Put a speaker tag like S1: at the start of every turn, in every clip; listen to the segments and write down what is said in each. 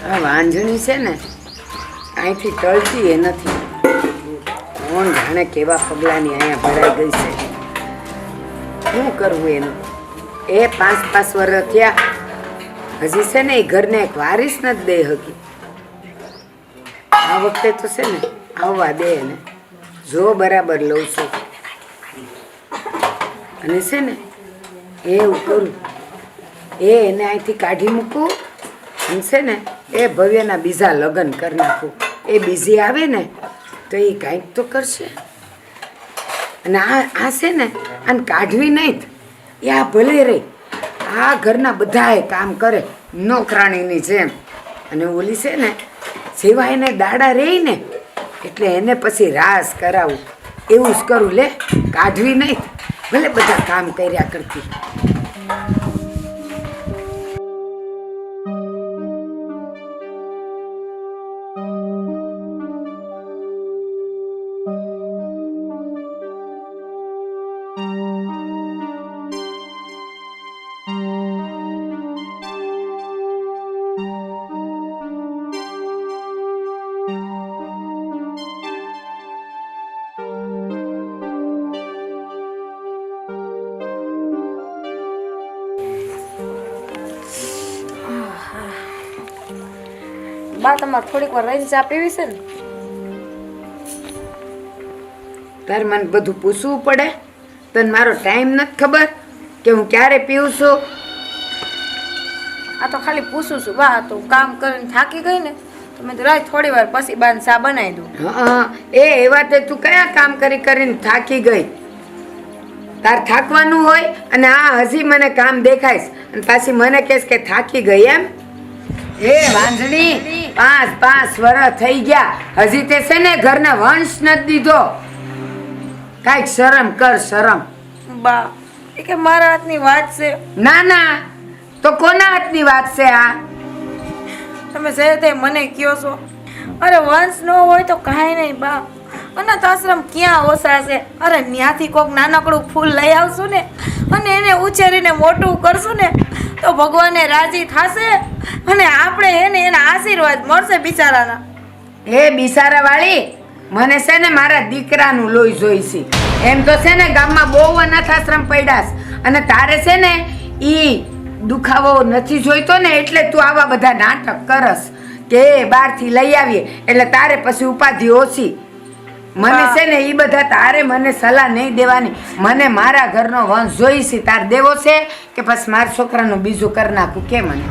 S1: આ વાંજણી છે ને અહીંથી ટળતી એ નથી. કોણ જાણે કેવા પગલાંની અહીંયા ભરાઈ ગઈ છે. શું કરવું એનું? એ 5-5 વર્ષ થયા, હજી છે ને એ ઘરને એક વારીસ નથી દે હકી. આ વખતે તો છે ને આવવા દે ને, જો બરાબર લઉં છું. અને છે ને એવું કરું, એને અહીંથી કાઢી મૂકું અને છે ને એ ભવ્યના બીજા લગ્ન કરી નાખું. એ બીજી આવે ને તો એ કાંઈક તો કરશે. અને આ છે ને આને કાઢવી નહીં, એ આ ભલે રહી, આ ઘરના બધાએ કામ કરે નોકરાણીની જેમ. અને ઓલી છે ને જેવા એને દાડા રહી ને એટલે એને પછી રાસ કરાવું, એવું જ કરું. લે, કાઢવી નહીં, ભલે બધા કામ કર્યા કરતી.
S2: બા તમારે થોડીક વાર રહીને ચા પીવી છે ને?
S1: તારે મને બધું પૂછવું પડે? તને મારો ટાઈમ નથી ખબર કે હું ક્યારે પીવું છું?
S2: આ તો ખાલી પૂછું છું બા. તો કામ કરીને થાકી ગઈ ને તો મેં રાત થોડી વાર પછી બાને ચા બનાવી દઉં.
S1: હા, એવા તે તું કયા કામ કરીને થાકી ગઈ? તાર થાકવાનું હોય અને આ હજી મને કામ દેખાઈશ અને પાછી મને કહેશ કે થાકી ગઈ એમ? એ વાંધણી, 5 વર્ષ થઈ ગયા, હજી તે છે ને ઘરને વંશ નથી દીધો. કાંઈક શરમ કર, શરમ.
S2: બા એ કે મારા હાથની વાત છે.
S1: ના ના, તો કોના હાથની વાત છે આ?
S2: તમે જે તે મને કયો છો. અરે વંશ ન હોય તો કાંઈ નહીં બા, અનાથ આશ્રમ ક્યાં ઓછા છે. અરે ત્યાંથી કોક નાનકડું ફૂલ લઈ આવશું ને અને એને ઉછેરીને મોટું કરશું ને તો ભગવાને રાજી થશે અને આપણે એને એના આશીર્વાદ મળશે બિચારાના.
S1: એ બિચારા વાળી, મને છે ને મારા દીકરાનું લોહી જોઈશે. એમ તો છે ને ગામમાં બહુ અનાથ આશ્રમ પડ્યા છે અને તારે છે ને ઈ દુખાવો નથી જોઈતો ને એટલે તું આવા બધા નાટક કરસ કે બહારથી લઈ આવીએ એટલે તારે પછી ઉપાધિ ઓછી. મને છે ને ઈ બધા તારે મને સલાહ નહીં દેવાની. મને મારા ઘરનો વંશ જોઈશે. તાર દેવો છે કે પછી મારા છોકરાનું બીજું કરી નાખું કે મને?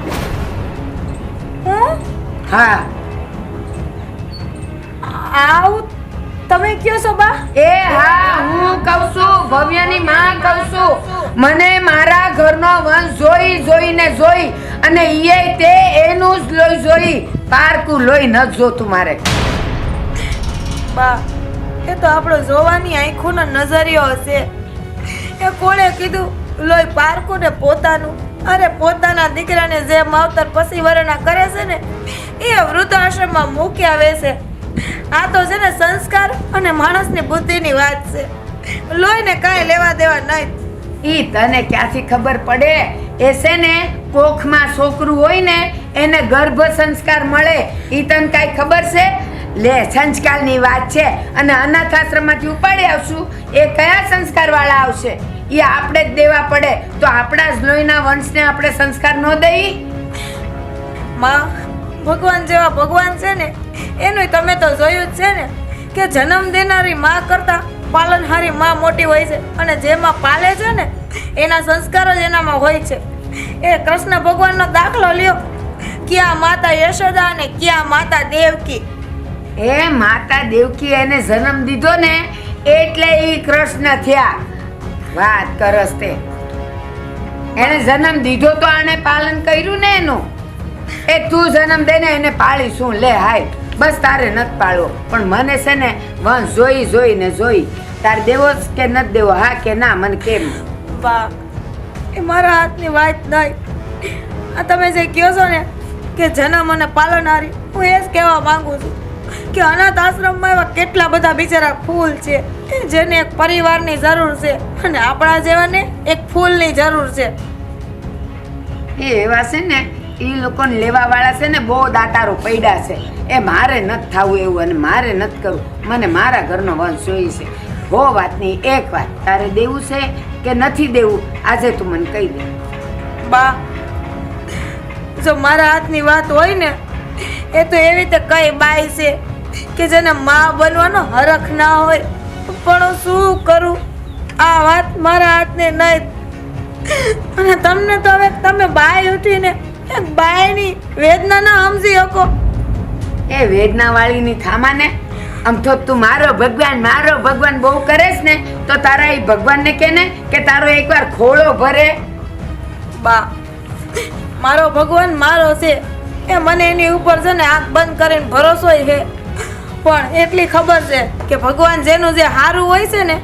S1: હા,
S2: આવું તમે કયો છો બા?
S1: એ હા, હું કહું છું, ભવ્યની માં કહું છું. મને મારા ઘરનો વંશ જોઈને જોઈ અને ઈએ તે એનું જ લોહી જોઈ, પારકું લોહી ન જોતું મારે.
S2: બા એ તો આપણો જોવાની આંખોનો નજરિયો હશે. એ કોણે કીધું લોહી પારકું ને પોતાનું? અરે પોતાના દીકરાને જે માવતર પછી વરના કરે છે ને એ વૃદ્ધાશ્રમમાં મૂકી આવે છે. આ તો છે ને સંસ્કાર અને માણસની બુદ્ધિની વાત છે. લોહીને કાંઈ લેવા દેવા નહીં.
S1: ઈ તને ક્યાંથી ખબર પડે? એ છે ને કોખમાં છોકરું હોય ને એને ગર્ભ સંસ્કાર મળે. ઈ તને કાંઈ ખબર છે? લે, સંસ્કારની વાત છે અને અનાથ આશ્રમમાંથી ઉપાડી આવશું એ કયા સંસ્કાર વાળા આવશે? એ આપણે જ દેવા પડે. તો આપણા જ લોહીના વંશને આપણે સંસ્કાર ન દઈ?
S2: માં, ભગવાન જેવા ભગવાન છે ને એનું તમે તો જોયું જ છે ને કે જન્મ દેનારી માં કરતા પાલનહારી માં મોટી હોય છે અને જેમાં પાલે છે ને એના સંસ્કાર જ એનામાં હોય છે. એ કૃષ્ણ ભગવાનનો દાખલો લ્યો, ક્યાં માતા યશોદા અને ક્યાં માતા દેવકી.
S1: એ માતા દેવકી એને જન્મ દીધો ને એટલે ઈ કૃષ્ણ થયા. વાત કરસ તે. એને જન્મ દીધો તો આને પાલન કર્યું ને એનું. એ તું જન્મ દે ને એને પાળી શું? લે હાય, બસ તારે નથી પાળવો. પણ મને છે ને વંશ જોઈને જોઈ. તાર દેવો કે નથી દેવો? હા કે ના? મને કેમ?
S2: બા એ મારા હાથની વાત નહીં. આ તમે જે કહો છો ને કે જન્મ અને પાલનહારી, હું એ જ કહેવા માંગુ છું કે અનાથ આશ્રમમાં એવા કેટલા બધા બિચારા ફૂલ છે જેને એક પરિવારની જરૂર છે અને આપણા જેવાને એક ફૂલની જરૂર છે.
S1: એ એવા છે ને એ લોકોને લેવાવાળા છે ને બહુ દાતારો પડ્યા છે. એ મારે નથી થવું એવું અને મારે નથી કરવું. મને મારા ઘરનો વંશ જોઈએ છે. હો વાતની એક વાત, તારે દેવું છે કે નથી દેવું આજે તું મને કહી દે.
S2: બા, જો મારા હાથની વાત હોય ને, એ તો એવી રીતે કઈ બાઈ છે કે જેને માં બનવાનો હરખ ના હોય, પણ હું શું કરું? આ વાત મારા હાથને નહીં. અને તમને તો હવે તમે બાઈ ઉઠીને એ બાઈની વેદના ના સમજી શકો.
S1: એ વેદના વાળીની થામાને આમ તો તું મારો ભગવાન બહુ કરેશ ને તો તારા એ ભગવાનને કે ને કે તારો એકવાર ખોળો ભરે.
S2: બા, મારો ભગવાન મારો છે, એ મને એની ઉપર છે ને આંખ બંધ કરીને ભરોસો છે. પણ એટલી ખબર છે કે ભગવાન જેનું જે સારું હોય છે ને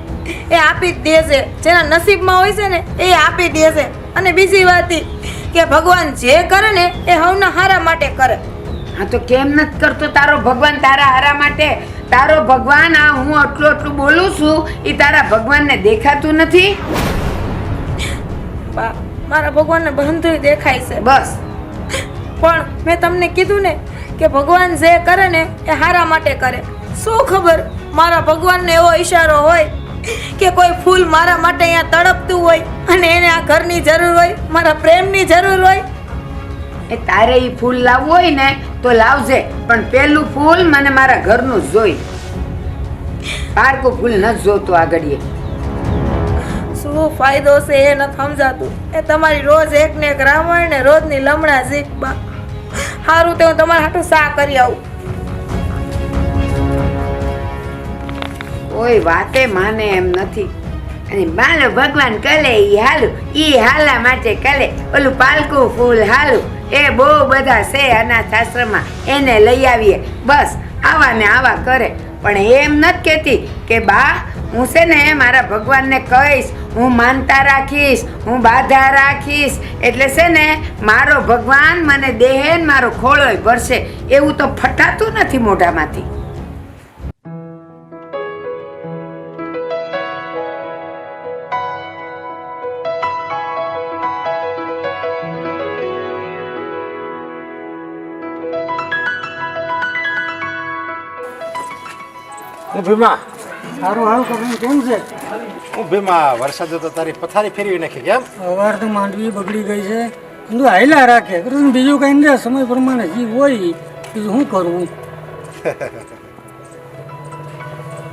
S2: એ આપી જ દે છે, જેના નસીબમાં હોય છે ને એ આપી દે છે. અને બીજી વાત ઈ કે ભગવાન જે કરે ને એ હવના હારા માટે કરે.
S1: હા તો કેમ નથી કરતો તારો ભગવાન તારા હારા માટે? તારો ભગવાન આ હું આટલું બોલું છું એ તારા ભગવાનને દેખાતું નથી?
S2: બા, મારા ભગવાનને બધું દેખાય છે.
S1: બસ
S2: પણ મેં તમને કીધું ને કે ભગવાન જે કરે ને એ હારા માટે કરે. શું ખબર મારા ભગવાનને એવો ઈશારો હોય કે કોઈ ફૂલ મારા માટે અહીંયા તડપતું હોય અને એને આ ઘરની જરૂર હોય, મારા પ્રેમની જરૂર હોય.
S1: એ તારે ઈ ફૂલ લાવવું હોય ને તો લાવજે, પણ પેલું ફૂલ મને મારા ઘરનું જ જોઈ. પારકું ફૂલ નથી જોતું આગળ.
S2: શું ફાયદો છે એ નથી સમજાતું. એ તમારી રોજ એક ને એક રામાયણ ને રોજની લમણા શીખવા. સારું તે હું તમારા હાટું શા કરી આવું.
S1: કોઈ વાતે માને એમ નથી. અને બાલો ભગવાન કલે ઈ હાલા માટે કલે. ઓલું પાલકું ફૂલ હાલું એ બહુ બધા છે અનાથ આશ્રમમાં, એને લઈ આવીએ. બસ આવા ને આવા કરે. પણ એમ નથી કહેતી કે બા હું છે ને મારા ભગવાનને કહીશ, હું માનતા રાખીશ, હું બાધા રાખીશ, એટલે છે ને મારો ભગવાન મને દેહે ને મારો ખોળોય ભરશે. એવું તો ફટાતું નથી મોઢામાંથી.
S3: હું ભીમા
S4: સારું હારું કપડું કેમ છે?
S3: હું ભીમા વરસાદે તો તારી પથારી ફેરવી નાખી. કેમ?
S4: અવાર તો માંડવી બગડી ગઈ છે, બધું હાયલા રાખે. બીજું કઈ નહીં, સમય પ્રમાણે જે હોય બીજું શું કરવું.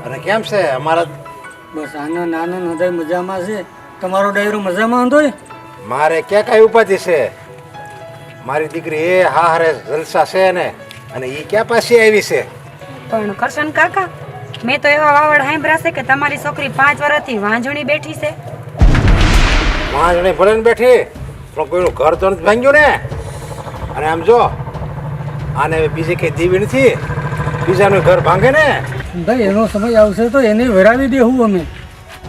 S3: અને કેમ છે અમારા?
S4: બસ આનંદ આનંદ હૃદય મજામાં છે. તમારો ડાયરો મજામાં હતો?
S3: મારે ક્યાં કાંઈ ઉપાધિ છે? મારી દીકરી એ હા હારે જલસા છે ને, અને એ ક્યાં પાછી આવી છે?
S5: પણ કરશન કાકા, મેં તો એવા વાવડ સાંભળ્યા છે કે તમારી છોકરી 5 વર્ષથી વાંજણી બેઠી છે.
S3: વાંજણી ભલે ને બેઠી, પણ કોઈનું ઘર તો નથી ભાંગ્યું ને. અને આમ જો આને બીજી કઈ દેવી નથી, બીજાનું ઘર ભાંગે ને.
S4: ભાઈ એનો સમય આવશે તો એને વરાવી દેવું અમે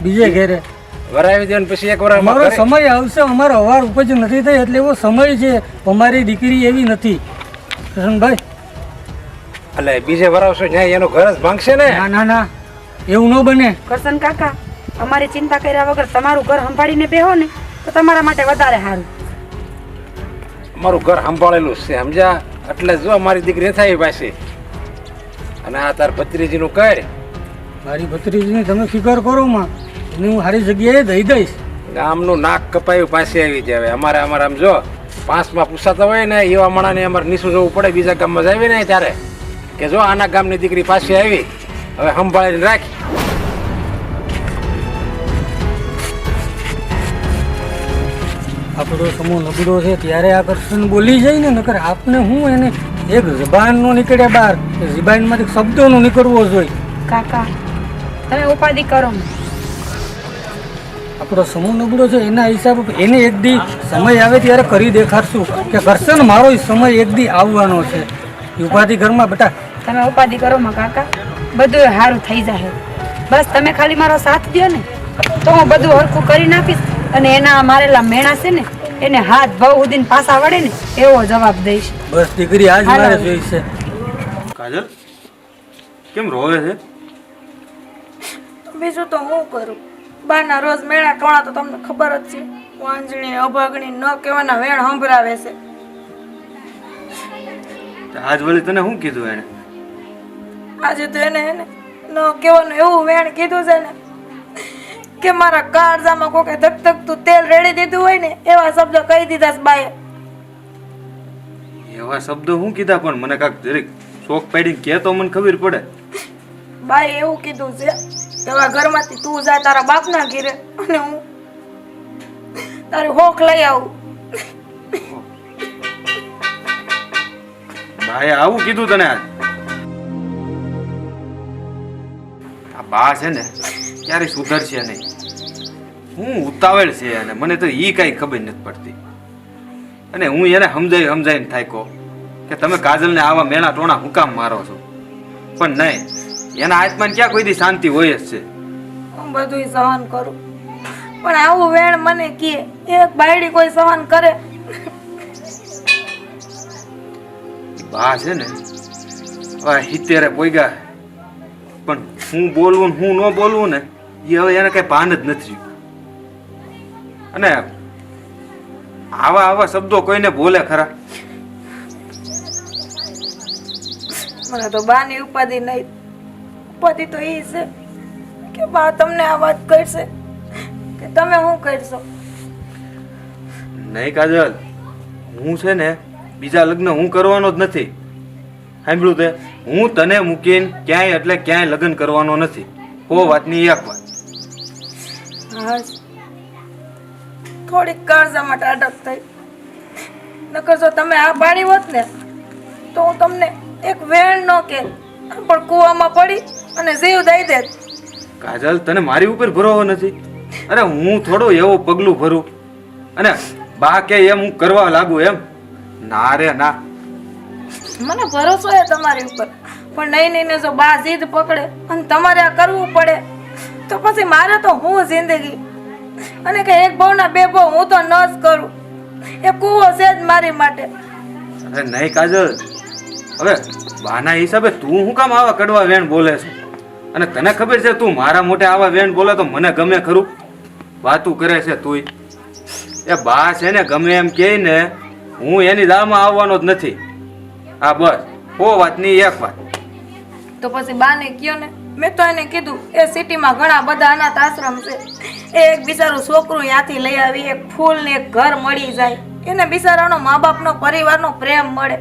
S4: બીજે ઘેરે.
S3: વરાવી દે પછી એક વાર
S4: અમારો સમય આવશે. અમારો અવાર ઉપજ નથી થઈ એટલે એવો સમય છે. અમારી દીકરી એવી નથી કરશનભાઈ.
S3: એટલે બીજે વરાવશો ત્યાં એનું ઘર જ ભાંગશે ને.
S4: ના ના ના, એવું ન બને.
S5: કરશન કાકા, અમારી ચિંતા કર્યા વગર તમારું ઘર સંભાળીને બેહો ને તો તમારા માટે વધારે સારું.
S3: અમારું ઘર સંભાળેલું છે સમજ્યા. એટલે જો મારી દીકરી થાય પાછી. અને આ તાર ભત્રીજીનું કર.
S4: મારી ભત્રીજીની તમે ફિકર કરો માં, એને હું સારી જગ્યાએ દઈ દઈશ.
S3: ગામનું નાક કપાયું પાછી આવી જાય. અમારે આમ જો 5માં પૂછાતા હોય ને એવા માણાને અમારે નીચું જવું પડે બીજા ગામમાં જાય ને ત્યારે કે જો આના ગામની દીકરી પાછી આવી, હવે સંભાળીને રાખી.
S4: આપણો સમૂહ નબળો છે ત્યારે આ કરશન બોલી જાય ને, નકર આપને હું એને એક જબાન નો નીકળે બહાર, જબાનમાંથી શબ્દો નો નીકળવો જોઈએ.
S5: કાકા, તમે ઉપાધિ કરો.
S4: આપણો સમૂહ નબળો છે એના હિસાબે એને એક દી સમય આવે ત્યારે કરી દેખાડશું કે કરશન મારો સમય એક દી આવવાનો છે. ઉપાધિ ઘરમાં બેટા
S5: તમે ઉપાધિ કરો માં કાકા, બધું સારું થઈ જાય. બસ તમે ખાલી મારો સાથ દો ને તો હું બધું હરખું કરી નાખીશ. અને એના મારેલા મેણા છે ને એને હાથ ભાવ ઉદીને પાછા વળે ને એવો જવાબ દઈશ.
S4: બસ દીકરી આજ મારે જોઈ છે.
S6: કાજલ કેમ રોવે છે?
S2: બીજું તો હું કરું? બાના રોજ મેળા ટોણા તો તમને ખબર જ છે. વાંજણી અભાગણી ન કહેવાના વેણ સંભળાવે છે.
S6: આજ વળી તને શું કીધું એને?
S2: આજે તો એને ન કહેવાનું એવું વેણ કીધું છે ને કે મારા કાળજામાં કોકે ધકધકતું તેલ રેડી દીધું હોય ને એવા શબ્દો કહી દીધા છે બાએ.
S6: એવા શબ્દો શું કીધા? પણ મને કાંક જરીક શોખ પાડીને કે તો મને ખબર પડે.
S2: બાએ એવું કીધું છે કે હવે ઘરમાંથી તું જા તારા બાપના ઘરે અને હું તારી હોખ લઈ આવું.
S6: ભાઈ આવું કીધું તને આજ? આ બા છે ને ક્યારે સુધરશે નહીં. હું ઉતાવળ છે અને મને તો ઈ કાંઈ ખબર નથી પડતી. અને હું એને સમજાવીને થાક્યો કે તમે કાજલને આવા મેણા ટોણા હું કામ મારો છો. પણ નહીં, એના આત્માને ક્યાં કોઈ દી શાંતિ હોય જ છે.
S2: હું બધું સહન કરું પણ આવું વેણ મને કહે એક બાયડી કોઈ સહન કરે?
S6: બા છે ને હવે 70 પોઈગા, પણ હું બોલવું ને હું ન બોલવું ને એ હવે એને કઈ ભાન જ નથી. અને આવા શબ્દો કોઈને બોલે ખરા?
S2: મને તો બાની ઉપાધિ નહીં. ઉપાધિ તો એ છે કે બા તમને આ વાત કરશે કે તમે શું કરશો?
S6: નહીં કાજલ, હું છે ને બીજા લગ્ન હું કરવાનો જ નથી. સાંભળ્યું તે? હું તને મૂકીને ક્યાંય એટલે ક્યાંય લગ્ન કરવાનો નથી. હો વાતની એક વાત.
S2: હા થોડીક કાળજામાં ટાઢક થઈ. નકર જો તમે આ પાડી હોત ને તો હું તમને એક વેણ ન કે પણ કૂવામાં પડી અને જીવ દઈ દેત.
S6: કાજલ, તને મારી ઉપર ભરોસો નથી? અરે હું થોડો એવો પગલું ભરું અને બા કે એમ હું કરવા લાગુ એમ? ના રે ના.
S2: મને ભરોસો છે તમારી ઉપર પણ નહીં ને જો બા જીદ પકડે અને તમારે આ કરવું પડે તો પછી મારે તો હું જિંદગી અને કે એક બહુના બે બહુ હું તો ન જ કરું. એ કૂવો છે જ મારી માટે.
S6: અરે નહીં કાજલ, હવે બાના હિસાબે તું શું કામ આવા કડવા વેણ બોલે છે? અને તને ખબર છે તું મારા મોટે આવા વેણ બોલે તો મને ગમે ખરું? વાતું કરે છે તુંય. એ બા છે ને ગમે એમ કહે ને હું એની દાળમાં આવવાનો જ નથી. હા બસ, હો વાતની એક વાત.
S2: તો પછી બાને કયો ને. મેં તો એને કીધું એ સિટીમાં ઘણા બધા અનાથ આશ્રમ છે. એ એક બિચારું છોકરું ત્યાંથી લઈ આવી એક ફૂલ ને એક ઘર મળી જાય. એને બિચારાનો મા બાપનો પરિવારનો પ્રેમ મળે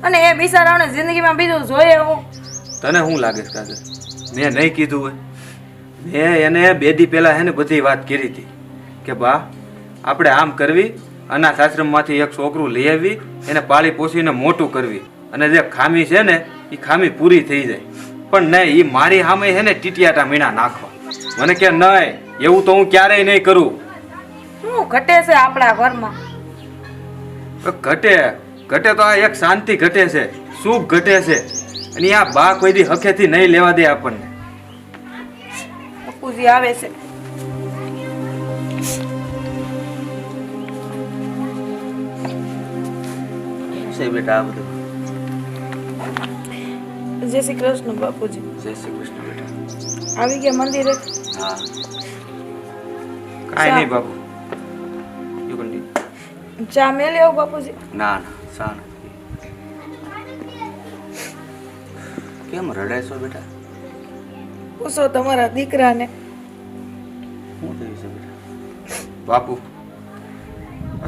S2: અને એ બિચારાને જિંદગીમાં બીજું જોઈએ હું.
S6: તને શું લાગે છે કાજલ? મેં નહીં કીધું હોય? મેં એને 2 દી પહેલા હે ને બધી વાત કરી હતી કે બા આપણે આમ કરવી, અનાથ આશ્રમમાંથી એક છોકરું લઈ આવી, એને પાળી પોષીને મોટું કરવી અને જે ખામી છે ને એ ખામી પૂરી થઈ જાય. પણ નહીં, એ મારી સામે છે ને ટીટિયાટા મીણા નાખવા. મને કે નહીં, એવું તો હું ક્યારેય નહીં કરું.
S2: શું ઘટે છે આપણા ઘરમાં?
S6: ઘટે તો આ એક શાંતિ ઘટે છે, સુખ ઘટે છે. અને આ બા કોઈ દી હખેથી નહીં લેવા દે આપણને.
S2: પપ્પુજી આવે છે.
S6: બેટા આ બધું.
S2: જય શ્રી કૃષ્ણ બાપુજી.
S6: જય શ્રી કૃષ્ણ બેટા.
S2: આવી ગયા મંદિરે?
S6: હા. કાંઈ નહીં બાપુ.
S2: ચા મેલી આવું બાપુજી?
S6: ના સા નથી. કેમ રડાય છો બેટા?
S2: પૂછો તમારા દીકરાને.
S6: શું થયું છે બેટા? બાપુ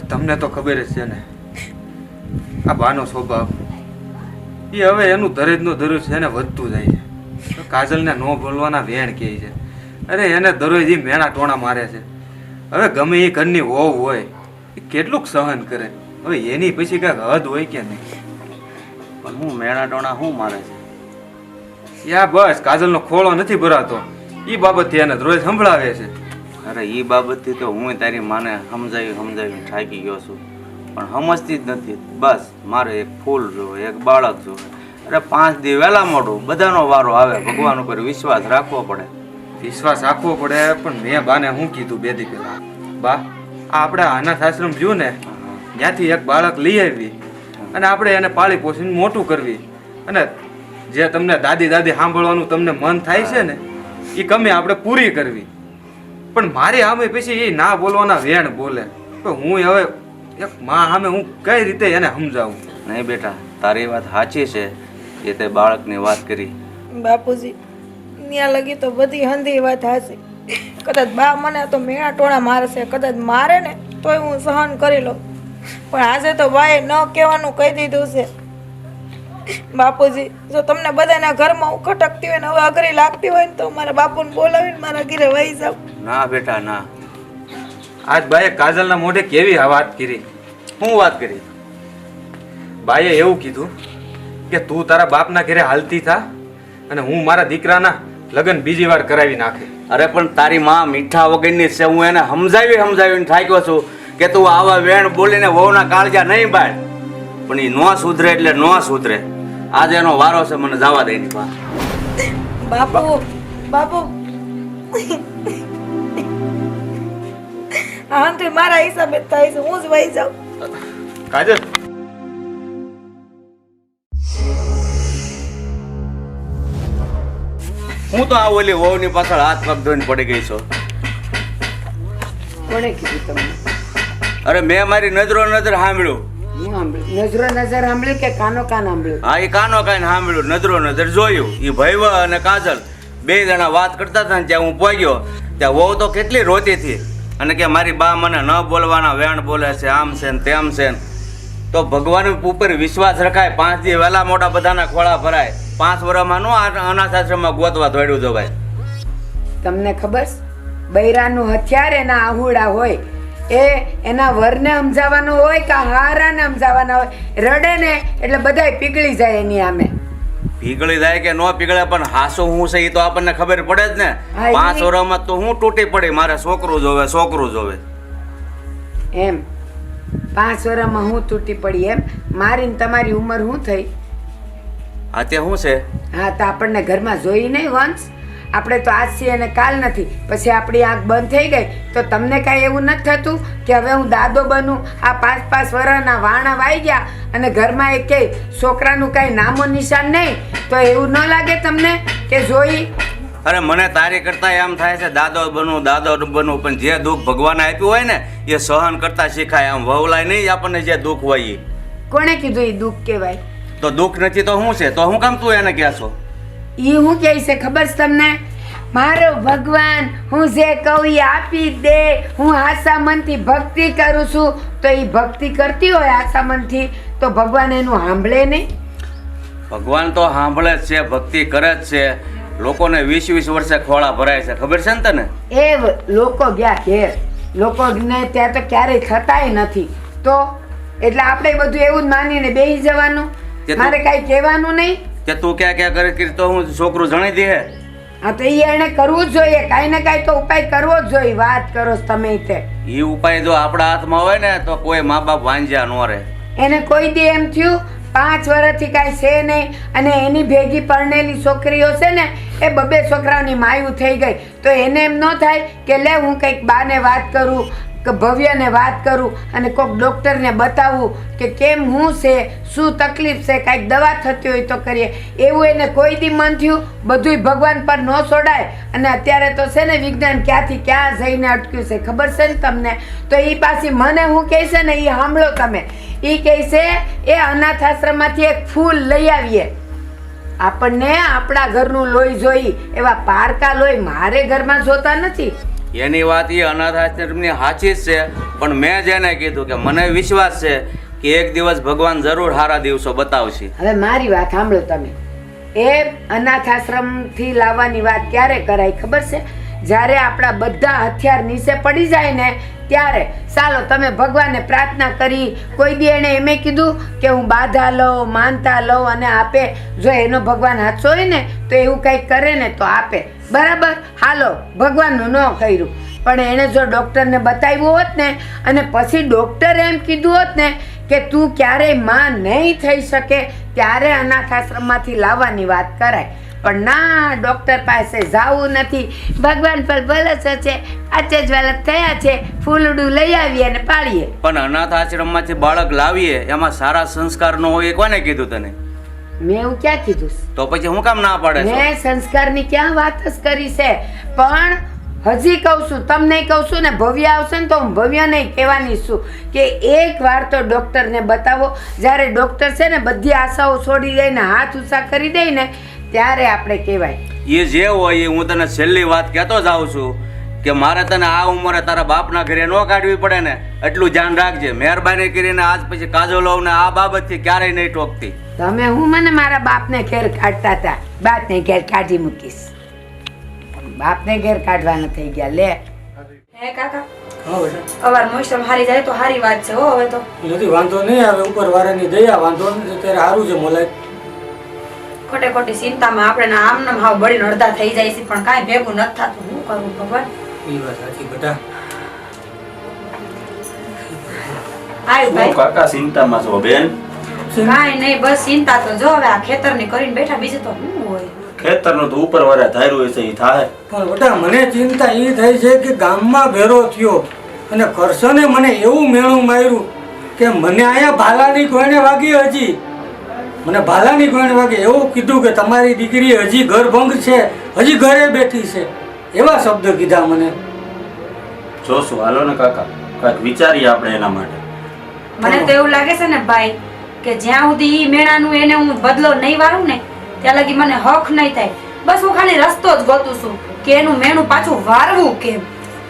S6: તમને તો ખબર જ છે ને આ બાનો સ્વભાવ. એ હવે એનું દરરોજનું દરરોજ છે ને વધતું જાય છે. કાજલને ન બોલવાના વેણ કહે છે. અરે એને દરરોજ એ મેણા ટોણા મારે છે. હવે ગમે એ ઘરની વહુ હોય એ કેટલુંક સહન કરે. હવે એની પછી કાંઈક હદ હોય કે નહીં?
S7: પણ હું મેણા ટોણા શું મારે છે?
S6: યા બસ કાજલનો ખોળો નથી ભરાતો એ બાબતથી એને રોજ સંભળાવે છે.
S7: અરે એ બાબતથી તો હું તારી માને સમજાવી થાકી ગયો છું પણ સમજતી જ નથી. બસ મારે એક ફૂલ જોવે, એક બાળક જોવે. અરે 5 દી વહેલા મોડું બધાનો વારો આવે. ભગવાન ઉપર વિશ્વાસ રાખવો પડે.
S6: વિશ્વાસ રાખવો પડે. પણ મેં બાને શું કીધું 2 દી પહેલા? બા આ આપણે અનાથ આશ્રમ જોયું ને ત્યાંથી એક બાળક લઈ આવી અને આપણે એને પાળી પોષીને મોટું કરવી અને જે તમને દાદી સાંભળવાનું તમને મન થાય છે ને એ કમી આપણે પૂરી કરવી. પણ મારી સામે પછી એ ના બોલવાના વેણ બોલે તો હું હવે એક માં સામે હું કઈ રીતે એને સમજાવું?
S7: નહીં બેટા, તારી વાત સાચી છે એ તે બાળકની વાત કરી.
S2: બાપુજી ત્યાં લગી તો બધી હંધી વાત હશે. કદાચ બા મને તો મેળા ટોળા મારશે, કદાચ મારે ને તોય હું સહન કરી લઉં, પણ આજે તો બાએ ન કહેવાનું કહી દીધું છે. બાપુજી જો તમને બધાના ઘરમાં હું ખટકતી હોય ને હવે અઘરી લાગતી હોય ને તો મારા બાપુને બોલાવીને મારા ઘરે વહી જાવ.
S7: ના બેટા ના. આજ બાએ કાજલના મોઢે કેવી વાત કરી. હું વાત કરી? બાએ એવું કીધું કે તું તારા બાપના ઘરે હાલતી થા અને હું મારા દીકરાના લગ્ન બીજી વાર કરાવી નાખે. અરે પણ તારી માં મીઠા વગરની છે. હું એને સમજાવીને થાક્યો છું કે તું આવા વેણ બોલીને વહુના કાળજા નહીં બાળ, પણ એ ન સુધરે એટલે ન સુધરે. આજે એનો વારો છે, મને જવા દે ની વાત.
S2: બાપુ બાપુ હા તો મારા હિસાબે જ થાય છે, હું જ વહી જાઉં.
S6: કાજલ
S7: હું તો આ ઓલી વહુની પાછળ હાથ પગ ધોઈને પડી ગઈ છું.
S1: કોણે કીધું તમને?
S7: અરે મેં મારી નજરો નજર સાંભળ્યું.
S1: હું સાંભળ્યું? નજરો નજર સાંભળ્યું કે કાનો કાન સાંભળ્યું?
S7: હા, એ કાનો કાઈને સાંભળ્યું, નજરો નજર જોયું. એ ભૈવા અને કાજલ બે જણા વાત કરતા હતા ને ત્યાં હું પહોંચ્યો ત્યાં વહુ તો કેટલી રોતી હતી અને કે મારી બા મને ન બોલવાના વેણ બોલે છે, આમ છે ને તેમ છે ને. તો ભગવાન ઉપર વિશ્વાસ રખાય. 5 દી વહેલા મોટા બધાના ખોળા ભરાય. 5 વર્ષમાં નો અનાથ આશ્રમમાં ગોતવા દોડ્યું જો ભાઈ.
S1: તમને ખબર છે? બૈરાનું હથિયાર એના આહુડા હોય. એના વરને સમજાવવાનો હોય કે હારાને સમજાવવાના હોય. રડે ને એટલે બધાય પીગળી જાય એની સામે.
S7: પીગળી જાય કે ન પીગળે પણ હાસો હું છે એ તો આપણને ખબર પડે જ ને.
S1: હા,
S7: 5 વર્ષમાં તો હું તૂટી પડી. મારે છોકરું જોવે, છોકરું જોવે.
S1: એમ 5 વર્ષમાં હું તૂટી પડી એમ? મારી ને તમારી ઉંમર શું થઈ?
S7: હા તે શું છે?
S1: હા તો આપણને ઘરમાં જોઈ નહીં વંશ? આપણે તો આજ છીએ અને કાલ નથી. પછી આપણી આંખ બંધ થઈ ગઈ તો તમને કાંઈ એવું નથી થતું કે હવે હું દાદો બનું? આ 5-5 વર્ષના વાણા વાઈ ગયા અને ઘરમાં એક કે છોકરાનું કાંઈ નામો નિશાન નહીં તો એવું ન લાગે તમને કે જોઈ?
S7: અરે મને તારી કરતા એમ થાય છે દાદો બનવું, પણ જે દુઃખ ભગવાને આપ્યું હોય ને એ સહન કરતા શીખાય. આમ વહલાય નહીં આપણને જે દુઃખ હોય એ.
S1: કોણે કીધું એ દુઃખ કહેવાય?
S7: તો દુઃખ નથી તો શું છે? તો હું કામ તું એને કહેશો?
S1: એ હું કહે છે ખબર છે તમને? મારો ભગવાન હું જે કહું એ આપી દે. હું આશા મનથી ભક્તિ કરું છું તો એ ભક્તિ કરતી હોય આશા મનથી તો ભગવાન એનું સાંભળે નહીં?
S7: ભગવાન તો સાંભળે જ છે, ભક્તિ કરે જ છે. લોકોને 20-20 વર્ષે ખોળા ભરાય છે, ખબર છે ને તને?
S1: લોકો ગયા ઘેર, લોકોને ત્યાં તો ક્યારેય થતાય નથી. તો એટલે આપણે બધું એવું જ માનીને બેસી જવાનું? મારે કાંઈ કહેવાનું નહીં
S7: કે તું ક્યાં કરી તો હું છોકરું જણી દે?
S1: હા તો એને કરવું જ જોઈએ. કાંઈ ને કાંઈ તો ઉપાય કરવો જ જોઈએ. વાત કરો છો તમે તે.
S7: એ ઉપાય જો આપણા હાથમાં હોય ને તો કોઈ મા બાપ વાંજ્યા ન રહે.
S1: એને કોઈ દી એમ થયું 5 વર્ષથી કાંઈ છે નહીં અને એની ભેગી પરણેલી છોકરીઓ છે ને એ 2 છોકરાઓની માયું થઈ ગઈ તો એને એમ ન થાય કે લે હું કંઈક બાને વાત કરું કે ભવ્યને વાત કરું અને કોઈક ડૉક્ટરને બતાવું કે કેમ હું છે, શું તકલીફ છે, કાંઈક દવા થતી હોય તો કરીએ. એવું એને કોઈ દી મન થયું? બધુંય ભગવાન પર ન છોડાય. અને અત્યારે તો છે ને વિજ્ઞાન ક્યાંથી ક્યાં જઈને અટક્યું છે ખબર છે ને તમને? તો એ પાછી મને હું કહે છે ને એ સાંભળો તમે. એ કહે છે એ અનાથ આશ્રમમાંથી એક ફૂલ લઈ આવીએ. આપણને આપણા ઘરનું લોહી જોઈ, એવા પારકા લોહી મારે ઘરમાં જોતા નથી.
S7: એની વાત એ અનાથ આશ્રમની સાચી જ છે, પણ મેં જેને કીધું કે મને વિશ્વાસ છે કે એક દિવસ ભગવાન જરૂર સારા દિવસો બતાવશે.
S1: હવે મારી વાત સાંભળો તમે. એ અનાથ આશ્રમથી લાવવાની વાત ક્યારે કરાય ખબર છે? જ્યારે આપણા બધા હથિયાર નીચે પડી જાય ને ત્યારે. ચાલો તમે ભગવાનને પ્રાર્થના કરી. કોઈ દી એણે એમ કીધું કે હું બાધા લઉં, માનતા લઉં અને આપે? જો એનો ભગવાન હાચો હોય ને તો એવું કંઈક કરે ને તો આપે. બરાબર? હાલો ભગવાનનું ન કર્યું પણ એણે જો ડૉક્ટરને બતાવ્યું હોત ને અને પછી ડૉક્ટરે એમ કીધું હોત ને કે તું ક્યારેય માં નહીં થઈ શકે ત્યારે અનાથ આશ્રમમાંથી લાવવાની વાત કરાય. પણ ના, ડૉક્ટર પાસે જવું નથી. ભગવાન પર ભલસ છે, આચે જ વાલા થયા છે, ફૂલડું લઈ આવીએ અને પાડીએ.
S7: પણ અનાથ આશ્રમમાંથી બાળક લાવીએ એમાં સારા સંસ્કાર ન હોય એ કોને કીધું તને?
S1: મેં એવું ક્યાં કીધું?
S7: તો પછી હું કામ ના પાડે?
S1: મેં સંસ્કારની ક્યાં વાત જ કરી છે? પણ હજી કહું છું, તમને કહું છું ને, ભવ્ય આવશે ને તો હું ભવ્યને કહેવાની છું કે એકવાર તો ડૉક્ટરને બતાવો. જ્યારે ડૉક્ટર છે ને બધી આશાઓ છોડી દે ને હાથ ઊંચા કરી દે ને ત્યારે આપણે કહેવાય.
S7: એ જે હોય એ હું તને છેલ્લી વાત કહેતો જાઉં છું કે મારે તને આ ઉંમરે તારા બાપના ઘરે ન કાઢવી પડે ને એટલું ધ્યાન રાખજે. મહેરબાની કરીને આજ પછી કાજોલને આ બાબતથી ક્યારેય નહીં ટોકતી.
S1: તમે હું મને મારા બાપને ઘેર કાઢતા હતા, બાપને ઘેર કાઢી મૂકીશ. બાપને ઘેર કાઢવાના થઈ ગયા. લે
S2: હે કાકા,
S4: હા બેટા,
S2: અવાર મોસમ હારી જાય તો હારી વાત છે હો. હવે તો
S4: નથી વાંધો નહીં આવે, ઉપર વાળાની દયા, વાંધો નથી, ત્યારે સારું છે મોલાય.
S2: ખોટે ખોટી ચિંતામાં આપણે આમ નામ હાવ બળીને અડધા થઈ જાય છે પણ કાંઈ ભેગું નથી થતું. શું કરવું ભગવાન?
S4: એ વાત સાચી બેટા.
S2: આયુ ભાઈ
S8: કાકા ચિંતામાં છો બેન?
S2: કાંઈ નહીં, બસ ચિંતા તો જો હવે આ ખેતરની કરીને બેઠા, બીજું તો શું હોય.
S8: ખેતરનું તો ઉપર વાળા ધાર્યું હશે એ થાય.
S4: પણ બેટા મને ચિંતા એ થઈ છે કે ગામમાં ભેરો થયો અને કરશને મને એવું મેણું માર્યું કે મને અહીંયા ભાલાની કોઈને વાગી, હજી મને ભાલાની કોઈને વાગી એવું કીધું કે તમારી દીકરી હજી ઘરભંગ છે, હજી ઘરે બેઠી છે, એવા શબ્દ કીધા મને.
S8: જોશું હાલો ને કાકા, કાંઈક વિચારીએ આપણે એના માટે.
S2: મને તો એવું લાગે છે ને ભાઈ કે જ્યાં સુધી ઈ મેણાનું એને હું બદલો નહીં વાળું ને ત્યાં લગી મને હક નહીં થાય. બસ હું ખાલી રસ્તો જ ગોતું છું કે એનું મેણું પાછું વારવું કેમ.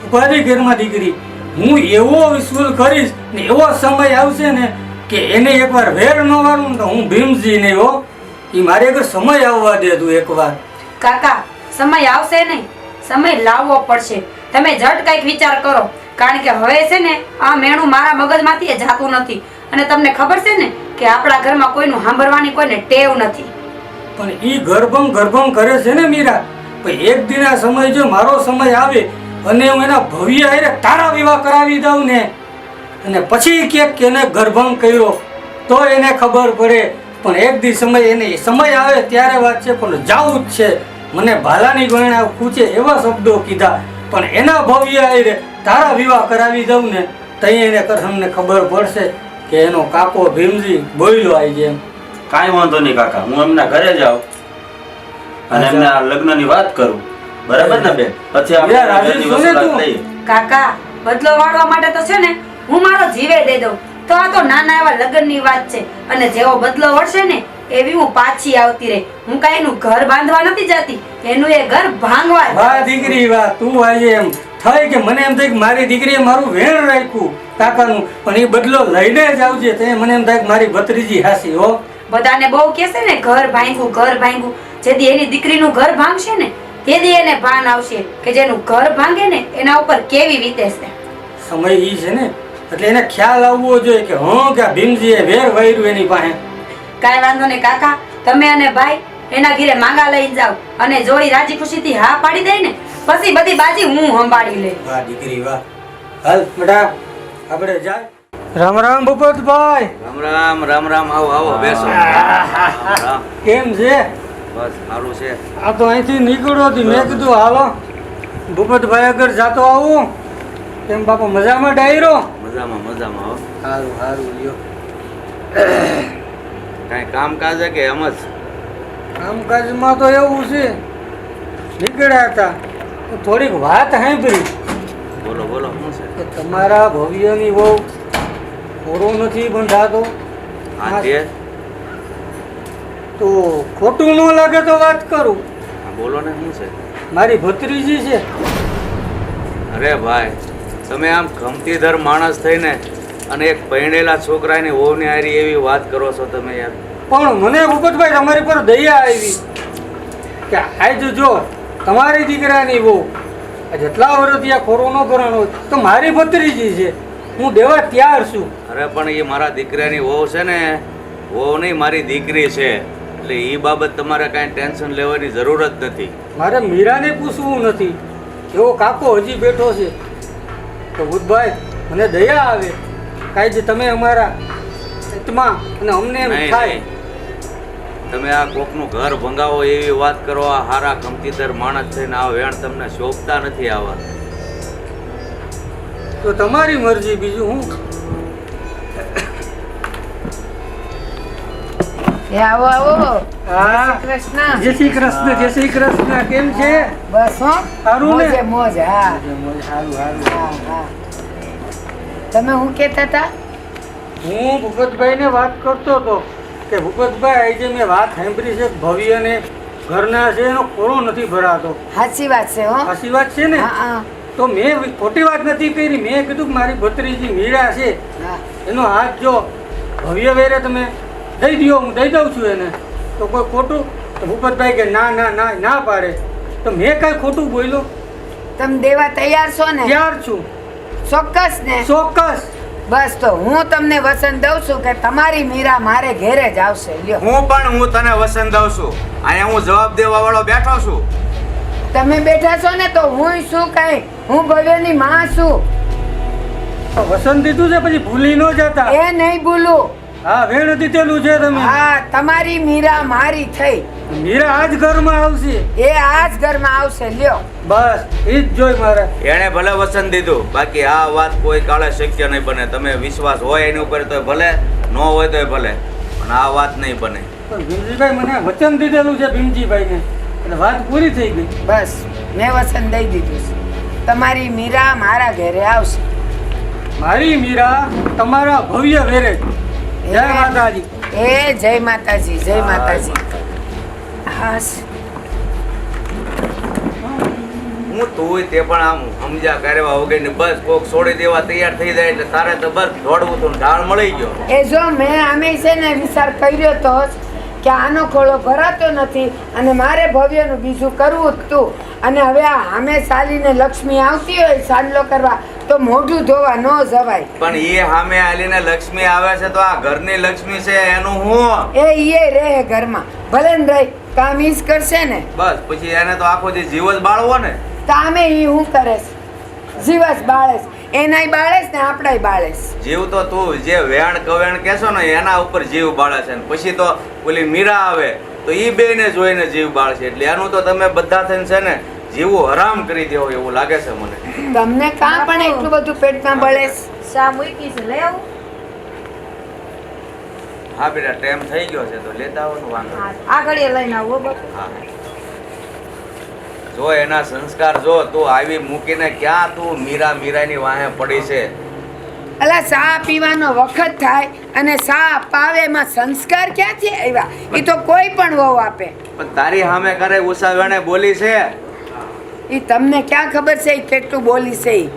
S4: ઉપાધિ ઘરમાં દીકરી, હું એવો વિશ્વાસ કરીશ ને એવો સમય આવશે ને કે એને એકવાર વેર ન વાળું તો હું ભીમજી નહીં હો. એ મારે આગળ સમય આવવા દે તું એકવાર.
S2: કાકા, સમય આવશે નહીં, સમય લાવવો પડશે. તમે જટ કંઈક વિચાર કરો, કારણ કે હવે છે ને આ મેણું મારા મગજમાંથી જાતું નથી. અને તમને ખબર છે ને કે આપણા ઘરમાં કોઈનું સાંભળવાની કોઈને ટેવ નથી.
S4: પણ ઈ ગર્ભમ કરે છે ને મીરા. પણ એક દિન આ સમય જો મારો સમય આવે અને હું એના ભવ્ય હારે તારા વિવાહ કરાવી દઉં ને અને પછી કે એને ગર્ભમ કર્યો તો એને ખબર પડે. પણ એક દી સમય એને સમય આવે ત્યારે વાત છે, પણ જાવું જ છે. મને ભાલાની ગણના પૂછે એવા શબ્દો કીધા, પણ એના ભવ્ય હારે તારા વિવાહ કરાવી દઉં ને તઈ એને તમને ખબર પડશે કે એનો કાકો ભીમજી બોલ્યો આવી જેમ.
S8: કાંઈ વાંધો નહીં કાકા, હું એમના ઘરે જાઉં અને એમના લગ્નની વાત કરું. બરાબર ને બેન? પછી આપણે લગ્નની વસૂલાત લઈએ.
S2: કાકા, બદલો વાળવા માટે તો છે ને હું મારો જીવે દઈ દઉં. તો આ તો નાના એવા લગ્નની વાત છે અને જેવો બદલો વળશે ને એવી હું પાછી આવતી રહી. હું કાંઈ એનું ઘર બાંધવા નથી જતી, એનું એ ઘર ભાંગવા.
S4: વાહ દીકરી વાહ, તું આજે એમ થાય કે મને એમ થાય કે મારી દીકરીએ મારું વેણ રાખ્યું કાકાનું, પણ એ બદલો લઈને જ આવજે. તે મને એમ થાય કે મારી ભત્રીજી હાસી હો.
S2: બધાને બહુ કહેશે ને ઘર ભાંગ્યું ઘર ભાંગ્યું. જેથી એની દીકરીનું ઘર ભાંગશે ને તેથી એને ભાન આવશે કે જેનું ઘર ભાંગે ને એના ઉપર કેવી વીતે છે.
S4: સમય ઈ છે ને એટલે એને ખ્યાલ આવવો જોઈએ કે હું કે ભીમજીએ વેર વાર્યું એની પાસે.
S2: કાંઈ વાંધો નહીં કાકા, તમે અને ભાઈ એના ઘરે માંગા લઈને જાઓ અને જો ઈ રાજી ખુશીથી હા પાડી દે ને પછી બધી બાજી હું સંભાળી લે.
S4: વાહ દીકરી વાહ. હાલ બેટા આપણે જાય. રામ રામ ભૂપતભાઈ.
S7: રામ રામ રામ રામ. આવો આવો બેસો. રામ રામ.
S4: કેમ છે?
S7: બસ સારું છે.
S4: આ તો અહીંથી નીકળ્યો હતી, મેં કીધું હાલો ભૂપતભાઈ આગળ જાતો આવું. કેમ બાપા મજામાં ડાયરો?
S7: મજામાં મજામાં. આવો.
S4: સારું સારું લ્યો.
S7: કાંઈ કામકાજ કે એમ જ?
S4: કામકાજમાં તો એવું છે, નીકળ્યા હતા થોડીક વાત સાંભળી
S7: બોલો બોલો શું છે?
S4: કે તમારા ભવ્યની બહુ ખોરો નથી બંધાતો.
S7: હા તે
S4: તો ખોટું ન લાગે તો વાત કરું.
S7: હા બોલો ને શું છે?
S4: મારી ભત્રીજી છે.
S7: અરે ભાઈ, તમે આમ ગમતીધર માણસ થઈને અને એક પરણેલા છોકરાની વહુની હારી એવી વાત કરો છો તમે યાર.
S4: પણ મને ભૂપતભાઈ તમારી પર દયા આવી કે આજ જો તમારી દીકરાની બહુ જેટલા વર્ષ ત્યાં ખોરો ન કરવાનો હોય તો મારી ભત્રીજી છે, હું દેવા તૈયાર છું.
S7: અરે પણ એ મારા દીકરાની વહુ છે ને, વહુ નહીં મારી દીકરી છે, એટલે એ બાબત તમારે કાંઈ ટેન્શન લેવાની જરૂર જ નથી.
S4: મારે મીરાને પૂછવું નથી, એવો કાકો હજી બેઠો છે. તો ભૂતભાઈ મને દયા આવે કાંઈ જે તમે અમારા હિતમાં અને અમને એમ
S7: નહીં,
S4: થાય.
S7: નહીં. તમે આ કોકનું ઘર ભંગાવો એવી વાત કરો. આ હારા ગમતીધર માણસ થઈને આ વેણ તમને શોભતા નથી આવા.
S4: તો તમારી મરજી, બીજું હું.
S1: એ આવો આવો
S4: હા
S1: કૃષ્ણ.
S4: જય શ્રી કૃષ્ણ, જય શ્રી કૃષ્ણ. કેમ છે?
S1: બસ હો
S4: સારું ને?
S1: મોજે મોજ. હા
S4: સારું સારું.
S1: હા હા. તમે હું કહેતા હતા?
S4: હું ભૂપતભાઈને વાત કરતો હતો કે ભૂપતભાઈ આજે મેં વાત સાંભળી છે કે ભવ્યને ઘરના છે એનો કોરો નથી ભરાતો.
S1: સાચી વાત છે હો.
S4: સાચી વાત છે ને?
S1: હા હા
S4: તો મેં ખોટી વાત નથી કરી. મેં કીધું કે મારી ભત્રીજી મીરા છે
S1: હા.
S4: એનો હાથ જો ભવ્ય વેરે તમે દઈ દો, હું દઈ દઉં છું એને. તો કોઈ ખોટું? તો ભૂપતભાઈ કે ના ના ના ના પાડે. તો મેં કાંઈ ખોટું બોલ્યો?
S1: તમે દેવા તૈયાર છો ને?
S4: તૈયાર છું,
S1: ચોક્કસ ને?
S4: ચોક્કસ.
S1: બસ તો હું તમને વચન દઉં છું કે તમારી મીરા મારે ઘેરે જ આવશે. લ્યો
S7: હું તને વસન દઉં છું. અહીંયા હું જવાબ દેવા વાળો બેઠો છું.
S1: તમે બેઠા છો ને તો હું શું કઈ? હું ભવ્યની માં છું.
S4: તો વસન દીધું છે પછી ભૂલી ન જતા.
S1: એ નહીં ભૂલું.
S4: હા વેણ દીધેલું છે તમે.
S1: હા તમારી મીરા મારી થઈ.
S4: મીરા આજ ઘરમાં આવશે.
S1: એ આ જ ઘરમાં આવશે. લ્યો
S4: બસ એ જ જોઈ મારે.
S7: એણે ભલે વસન દીધું, બાકી આ વાત કોઈ કાળે શક્ય નહીં બને. તમે વિશ્વાસ હોય એની ઉપર તો ભલે, ન હોય તો ભલે, પણ આ વાત નહીં બને.
S4: પણ ભીમજીભાઈ મને વચન દીધેલું છે ભીમજીભાઈને, એટલે વાત પૂરી થઈ ગઈ.
S1: બસ મેં વચન દઈ દીધું છે. તમારી મીરા મારા ઘરે આવશે.
S4: મારી મીરા તમારા ભવ્ય વેરે. જય માતાજી.
S1: એ જય માતાજી, જય માતાજી. હા
S7: હું તું તે પણ આમ સમજા કરવા વગર ને બસ કોક છોડી દેવા તૈયાર થઈ જાય એટલે તારે તો બસ દોડવું હતું ને ઢાળ મળી ગયો.
S1: એ જો મેં આમે છે ને વિચાર કર્યો તો કે આનો ખોળો ભરાતો નથી અને મારે ભવ્યનું બીજું કરવું જ તું. અને હવે આ સામે ચાલીને લક્ષ્મી આવતી હોય સાંડલો કરવા તો મોઢું ધોવા ન જવાય.
S7: પણ એ સામે આલીને લક્ષ્મી આવે છે તો આ ઘરની લક્ષ્મી છે એનું હું.
S1: એ રહે ઘરમાં ભલે ને રહી કામ ઈ જ કરશે ને.
S7: બસ પછી એને તો આખો જે જીવ જ બાળવો ને.
S1: તામે ઈ હું કરેશ? જીવસ બાળેશ. એનાય બાળેશ ને આપણાય બાળેશ.
S7: જીવ તો તું જે વેણ કવેણ કેશો ને એના ઉપર જીવ બાળે છે ને પછી તો ઓલી મીરા આવે તો ઈ બેને જોઈને જીવ બાળશે. એટલે એનું તો તમે બધા થઈને છે ને જીવું હરામ કરી દેવો એવું લાગે છે મને.
S1: તમને કાં પણ એટલું બધું પેટમાં બળેશ?
S2: શા મૂકી છે લઈ આવું?
S7: હા બેટા ટાઈમ થઈ ગયો છે તો લેતા આવવાનું વાંધો.
S2: આ ઘડીએ લઈને આવો બાપુ.
S7: હા જો એના સંસ્કાર જો તું આવી મૂકીને ક્યાં તું મીરાની વાહે પડી છે.
S1: અલા ચા પીવાનો વખત થાય અને ચા પાવે એમાં સંસ્કાર ક્યાંથી આવ્યા? એ તો કોઈ પણ વહુ આપે.
S7: પણ તારી સામે કરે ઉષા વેણે બોલી છે.
S1: એ તમને ક્યાં ખબર છે એ કેટલું બોલી છે? ઈ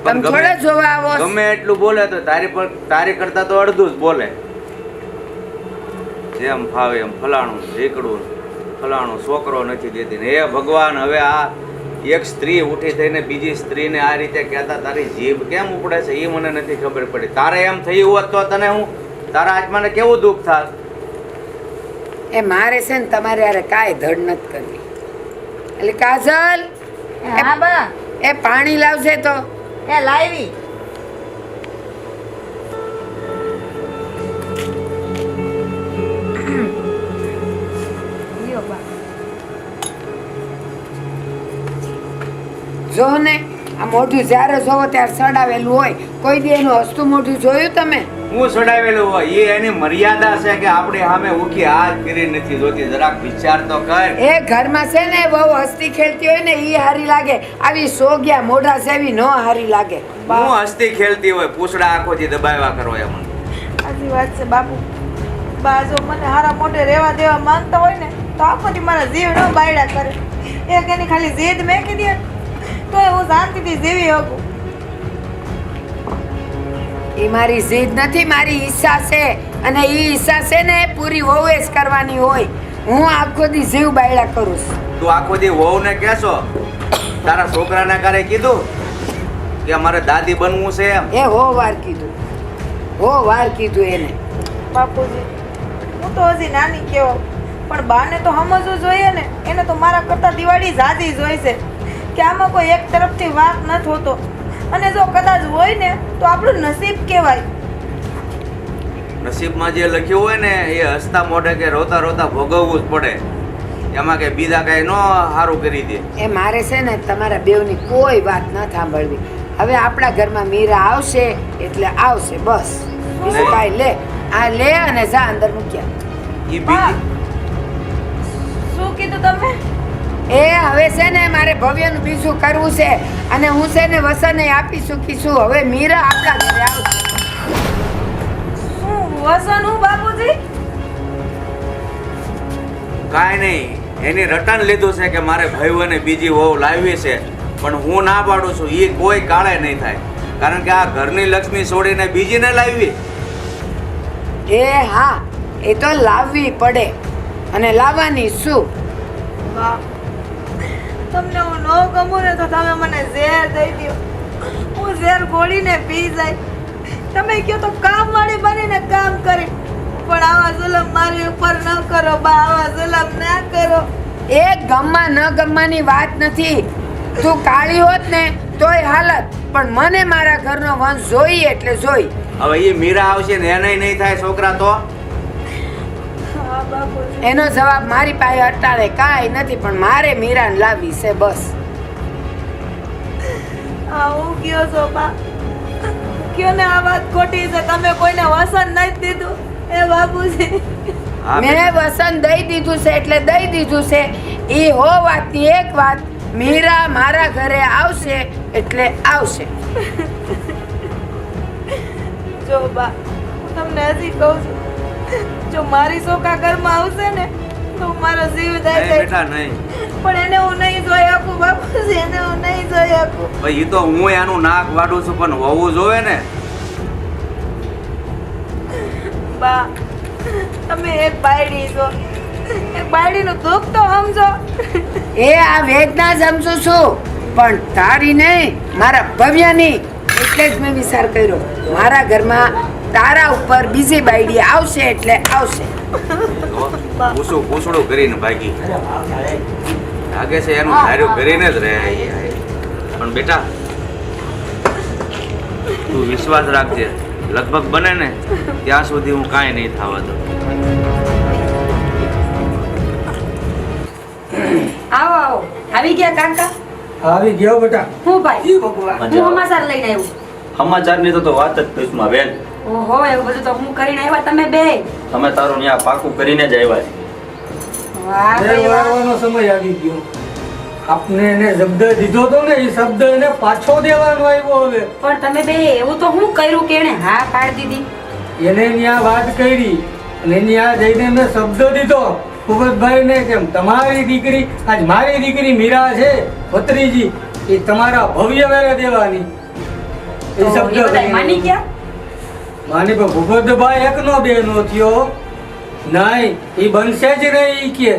S1: તમે થોડા જોવા આવો.
S7: ગમે એટલું બોલે તો તારી કરતા તો અડધું જ બોલે. જેમ ફાવે એમ ફલાણું ઢીકડું ફલાણું છોકરો નથી દેતી ને. હે ભગવાન, હવે આ એક સ્ત્રી ઉઠી થઈને બીજી સ્ત્રીને આ રીતે કહેતા તારી જીભ કેમ ઉપડે છે એ મને નથી ખબર પડી. તારે એમ થયું હોત તો તને હું તારા આત્માને કેવું દુઃખ થાત?
S1: એ મારે છે ને તમારે યારે કાંઈ ધડ નથી કરવી. એટલે કાજલ
S2: હા બા.
S1: એ પાણી લાવશે તો.
S2: એ લાવી. લ્યો બા.
S1: જો ને આ મોઢું જ્યારે જોવો ત્યારે સડાવેલું હોય. કોઈ દી એનું હસતું મોઢું જોયું તમે?
S7: હું સડાવેલું હોય એ એની મર્યાદા છે કે આપણે સામે ઉકી હાથ કરી નથી જોતી. જરાક વિચાર તો કર.
S1: એ ઘરમાં છે ને બહુ હસતી ખેલતી હોય ને ઈ હારી લાગે. આવી સોગ્યા મોઢા સેવી ન હારી લાગે.
S7: હું હસતી ખેલતી હોય પૂછડા આખો દી દબાવ્યા કરો એમ.
S2: સાચી વાત છે બાપુ. બા જો મને હારા મોઢે રહેવા દેવા માંગતા હોય ને તો આખો દી મારા જીવ ન બાયડા કરે. એક એની ખાલી જીદ મેકી દે તો હું શાંતિથી જીવી શકું.
S1: એ મારી જીદ નથી, મારી ઈચ્છા છે. અને ઈ ઈચ્છા છે ને પૂરી વહુએ જ કરવાની હોય. હું આખો દી જીવ બાયડા કરું છું.
S7: તું આખો દી વહુને કહેશો તારા છોકરાને કારે કીધું કે અમારે દાદી બનવું છે એમ?
S1: એ હો વાર કીધું, હો વાર કીધું એને.
S2: બાપુજી હું તો હજી નાની કેવો પણ બાને તો સમજવું જોઈએ ને. એને તો મારા કરતા દિવાળી ઝાઝી જોઈ છે કે આમાં કોઈ એક તરફથી વાંક નથી હોતો. અને જો કદાચ હોય ને તો આપણું નસીબ કહેવાય.
S7: નસીબમાં જે લખ્યું હોય ને એ હસતા મોઢે કે રોતા રોતા ભોગવવું જ પડે. એમાં કે બીજા કઈ ન સારું કરી દે.
S1: એ મારે છે ને તમારા બેવની કોઈ વાત ન સાંભળવી. હવે આપણા ઘરમાં મીરા આવશે એટલે આવશે બસ. બીજું કાંઈ લે આ લે અને જા અંદર મૂક્યા.
S7: એ
S2: બા
S7: બીજી
S2: શું કીધું તમે?
S1: એ હવે છે ને મારે ભવ્યનું બીજું કરવું છે અને હું છે ને વસને આપી ચૂકીશું. હવે મીરા આપણા ઘરે આવશે.
S2: શું વસન હું બાપુજી?
S7: કાંઈ નહીં, એની રટન લીધું છે કે મારે ભાઈઓને બીજી વહુ લાવવી છે, પણ હું ના પાડું છું. એ કોઈ કાળે નહીં થાય, કારણ કે આ ઘરની લક્ષ્મી છોડીને બીજીને લાવવી.
S1: એ હા, એ તો લાવવી પડે અને લાવવાની શું.
S2: બા તમને હું ન ગમું ને તો તમે મને ઝેર દઈ દો. હું ઝેર ગોળીને પી જાય. તમે કહો તો કામ વાળી બનીને કામ કરી, પણ આવા જુલમ મારી ઉપર ન કરો બા, આવા જુલમ ના કરો.
S1: એ ગમવા ન ગમવાની વાત નથી. તું કાળી હોત ને તોય હાલત, પણ મને મારા ઘરનો વંશ જોઈ એટલે જોઈ.
S7: હવે એ મીરા આવશે ને એને નહીં થાય છોકરા તો
S2: હા બાપુજી.
S1: એનો જવાબ મારી પાસે અટાળે કાંઈ નથી, પણ મારે મીરાને લાવવી છે બસ.
S2: હા હું કયો છો બા? કયો ને આ વાત ખોટી છે. તમે કોઈને વસન નથી દીધું એ બાપુજી.
S7: હા
S1: મેં
S7: બેટા.
S1: વસન દઈ દીધું છે એટલે દઈ દીધું છે. એ હો વાતની એક વાત, મીરા મારા ઘરે આવશે એટલે આવશે.
S2: જો બા હું તમને હજી કહું છું, જો મારી છોકરા ઘરમાં આવશે ને તો મારો જીવ જાય
S7: નહીં
S2: જાય.
S7: બેટા નહીં,
S2: પણ એને હું નહીં જોઈ આપું બાપુજી, એને હું નહીં જોઈ આપું.
S7: ભાઈ એ તો હું એનું નાક વાડું છું, પણ હોવું જોવે ને.
S2: બા તમે એક બાયડી છો, એક બાયડીનું દુઃખ તો સમજો.
S1: એ આ વેદના સમજુ છું, પણ તારી નહીં, મારા ભવ્યની. એટલે જ મેં વિચાર કર્યો, મારા ઘરમાં તારા ઉપર બીજી બાયડી આવશે એટલે આવશે.
S7: પૂછું પૂછડું કરીને ભાગી લાગે છે એનું ધાર્યું કરીને જ રહે. પણ બેટા તું વિશ્વાસ રાખજે, લગભગ બને ને ત્યાં સુધી હું કાંઈ નહીં થવા દઉં.
S5: આવો આવો, આવી ગયા કાકા?
S4: આવી ગયો બેટા.
S5: હું ભાઈ,
S4: ઈ ભગવાન.
S5: હું સમાચાર લઈને આવ્યું.
S8: સમાચારની તો વાત જ પૂછમાં બેન.
S5: ઓહો, એવું બધું તો હું કરીને આવ્યા તમે બે?
S8: તમે તારું ન્યા પાકું કરીને જ આવ્યા છે.
S5: વાહ
S4: એ
S5: ભાઈ વાહ.
S4: વારવાનો સમય આવી ગયો. આપને એને શબ્દ દીધો તો ને, એ શબ્દ એને પાછો દેવાનો આવ્યો. હવે
S5: પણ તમે બે એવું તો હું કર્યું કે એને હા પાડી દીધી?
S4: એને ત્યાં વાત કરી અને ત્યાં જઈને મેં શબ્દ દીધો ભૂપતભાઈને, કેમ તમારી દીકરી, આજ મારી દીકરી મીરા છે ભત્રીજી, એ તમારા ભવ્ય વેરે દેવાની. એ
S5: તો એ બધા
S4: કહીને
S5: માની ગયા?
S4: માની પણ ભૂપતભાઈ એકનો બે નો થયો નહીં, એ બનશે જ નહીં ઈ કે.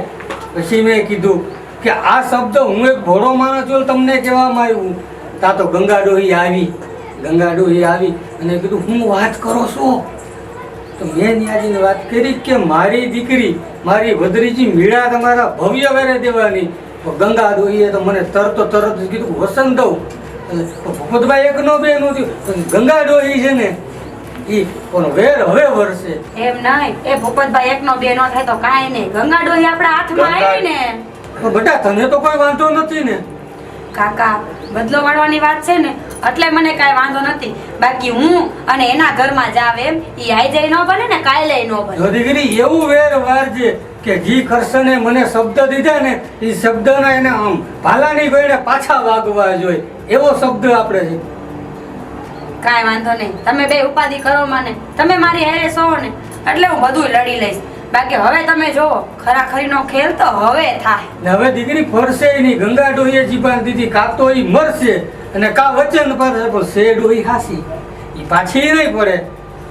S4: પછી મેં કીધું કે આ શબ્દ હું એક ભોળો માણસ છું તમને કહેવામાં આવ્યું. તા તો ગંગા ડોહી આવી અને કીધું હું વાત કરો છો? તો મેં ન્યાજીને વાત કરી કે મારી દીકરી, મારી ભદ્રીજી મીરા તમારા ભવ્ય વેરે દેવાની. તો ગંગા ડોહીએ તો મને તરત જ કીધું વસન દઉં. એટલે ભૂપતભાઈ એકનો બે નો થયું. ગંગા ડોહી છે ને ઈ કોનો વેર હવે વરસે.
S5: એમ નહીં, એ ભૂપતભાઈ એકનો બે નો થાય તો કાંઈ નહીં, ગંગા ડોહી આપણા હાથમાં આવી ને.
S4: તો બેટા તને તો કોઈ વાંધો નથી ને?
S5: કાકા, બદલો વાળવાની વાત છે ને એટલે મને કાંઈ વાંધો નથી. બાકી હું અને એના ઘરમાં જાવ એમ ઈ આઈ જાય ન બને ને કાલે ન બને.
S4: જો દીકરી એવું વેર વારજે કે જી કરશને મને શબ્દ દીધા ને એ શબ્દના એને આમ ભાલાની ગોળે પાછા વાગવા જોઈએ, એવો શબ્દ આપણે છે.
S5: કાંઈ વાંધો નહીં, તમે બે ઉપાધિ કરો મને, તમે મારી હારે છો ને એટલે હું બધું લડી લઈશ. બાકી હવે તમે જોવો, ખરાખરીનો ખેલ તો હવે થાય.
S4: ને હવે દીકરી ફરશે નહીં. ગંગા ડોહીએ જીભાન દીધી, કાં તો ઈ મરશે અને કાં વચન પડશે, પણ શે ડોહી હાસી ઈ પાછી નહીં પડે.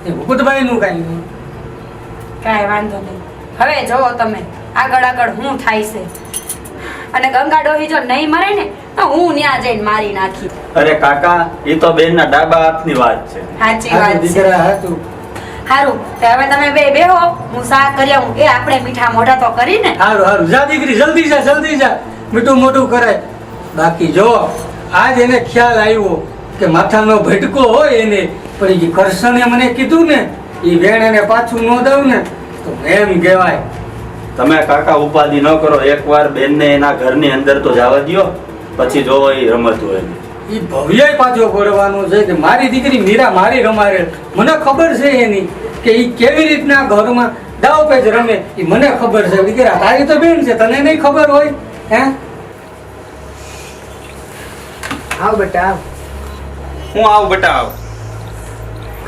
S4: એ ભૂપતભાઈનું કાંઈ નહીં.
S5: કાંઈ વાંધો નહીં, હવે જોવો તમે આગળ આગળ હું થાય છે. અને ગંગા ડોહી જો નહીં મરે ને તો હું ન્યા જઈને મારી નાખી.
S8: અરે કાકા, એ તો બેનના ડાબા હાથની વાત છે.
S5: સાચી
S4: હાચું
S5: વાત છે.
S4: દીકરા હાચું.
S5: સારું, તો હવે તમે બે બેહો, હું શાક કરી આવું. એ આપણે મીઠા મોઢા તો કરીને.
S4: હારું હારું, જા દીકરી, જલ્દી જા મીઠું મોટું કરાય. બાકી જો આજ એને ખ્યાલ આવ્યો કે માથાનો ભટકો હોય એને, પણ એ કરશને મને કીધું ને એ વેણ એને પાછું ન દઉં ને તો એમ કહેવાય.
S8: તમે કાકા ઉપાધિ ન કરો, એકવાર બેનને એના ઘરની અંદર તો જવા દ્યો, પછી જોવો એ રમત હોય.
S4: એ ભવ્ય પાછો પડવાનો છે કે મારી દીકરી મીરા મારી રમાડે. મને ખબર છે એની કે એ કેવી રીતના ઘરમાં દાવ પેચ રમે એ મને ખબર છે દીકરા, તારી તો બેન છે, તને નહીં ખબર હોય? હે
S1: આવ બેટા આવ.
S6: હું આવું બેટા આવ.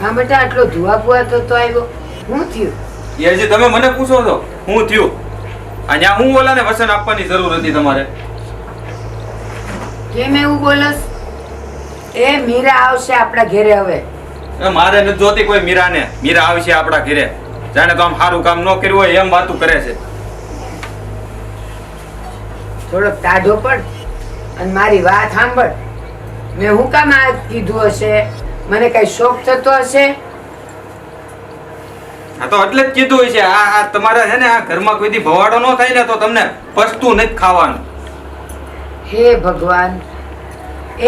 S1: હા બેટા, આટલો ધુઆ બુઆ તો આવ્યો, શું થયું?
S6: એ હજી તમે મને પૂછો છો હું થયું? અહીંયા હું ઓલાને વસન આપવાની જરૂર હતી તમારે?
S1: કેમ એવું બોલસ? એ મીરા આવશે આપણા ઘેરે હવે.
S6: એ મારે નથી જોતી કોઈ મીરાને. મીરા આવશે આપણા ઘરે. જાણે તો આમ સારું કામ ન કર્યું હોય એમ વાતું કરે છે.
S1: થોડોક ટાઢો પડ અને મારી વાત સાંભળ. મેં હું કામ આ કીધું હશે? મને કઈ શોખ થતો હશે?
S6: હા તો એટલે જ કીધું છે. આ તમારે છે ને આ ઘરમાં કોઈથી ભવાડો ન થાય ને તો તમને પસ્તું નથી ખાવાનું.
S1: હે ભગવાન,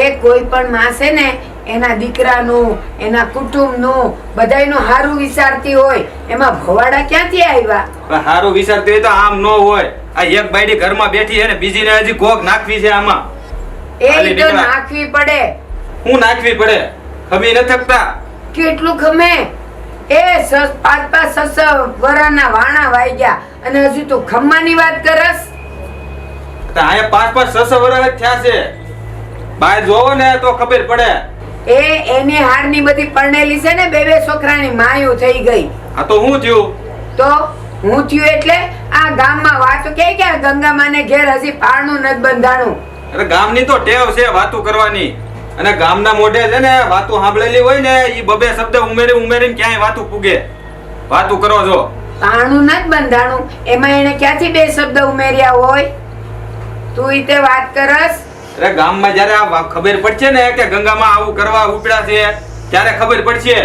S1: એ કોઈ પણ માં છે ને એના દીકરાનું, એના કુટુંબનું, બધાયનું હારું વિચારતી હોય, એમાં ભવાડા ક્યાંથી આવ્યા?
S6: પણ સારું વિચારતી હોય તો આમ ન હોય. આ એક બાયડી ઘરમાં બેઠી છે ને બીજીને હજી કોક નાખવી છે આમાં.
S1: એ તો નાખવી પડે.
S6: હું નાખવી પડે? ખમી ન થકતા?
S1: કેટલું ખમે? એ 5-6 વરાના વાણા વાઈ ગયા અને હજુ તું ખમ્માની વાત કરસ?
S6: તો અહીંયા 5-6 વર્ષ થયા છે. બહાર જોવો ને તો ખબર પડે.
S1: એની હારની બધી પરણેલી છે ને, 2 છોકરાની માયું થઈ ગઈ.
S6: આ તો હું થયું?
S1: તો હું થયું એટલે આ ગામમાં વાતો કે ગંગામાને ઘેર હજી પારણું નથી બંધાણું.
S6: અરે ગામની તો ટેવ છે વાતું કરવાની. અને ગામના મોઢે છે ને વાતું સાંભળેલી હોય ને ઈ 2 શબ્દ ઉમેરીને ક્યાંય વાતું પૂગે. વાતું કરો છો.
S1: પારણું નથી બંધાણું એમાં એને ક્યાંથી 2 શબ્દ ઉમેર્યા હોય? તું ઈતે વાત કરસ?
S6: અરે ગામમાં જ્યારે આ ખબર પડશે ને કે ગંગામાં આવું કરવા ઉપડ્યા છે ત્યારે ખબર પડશે.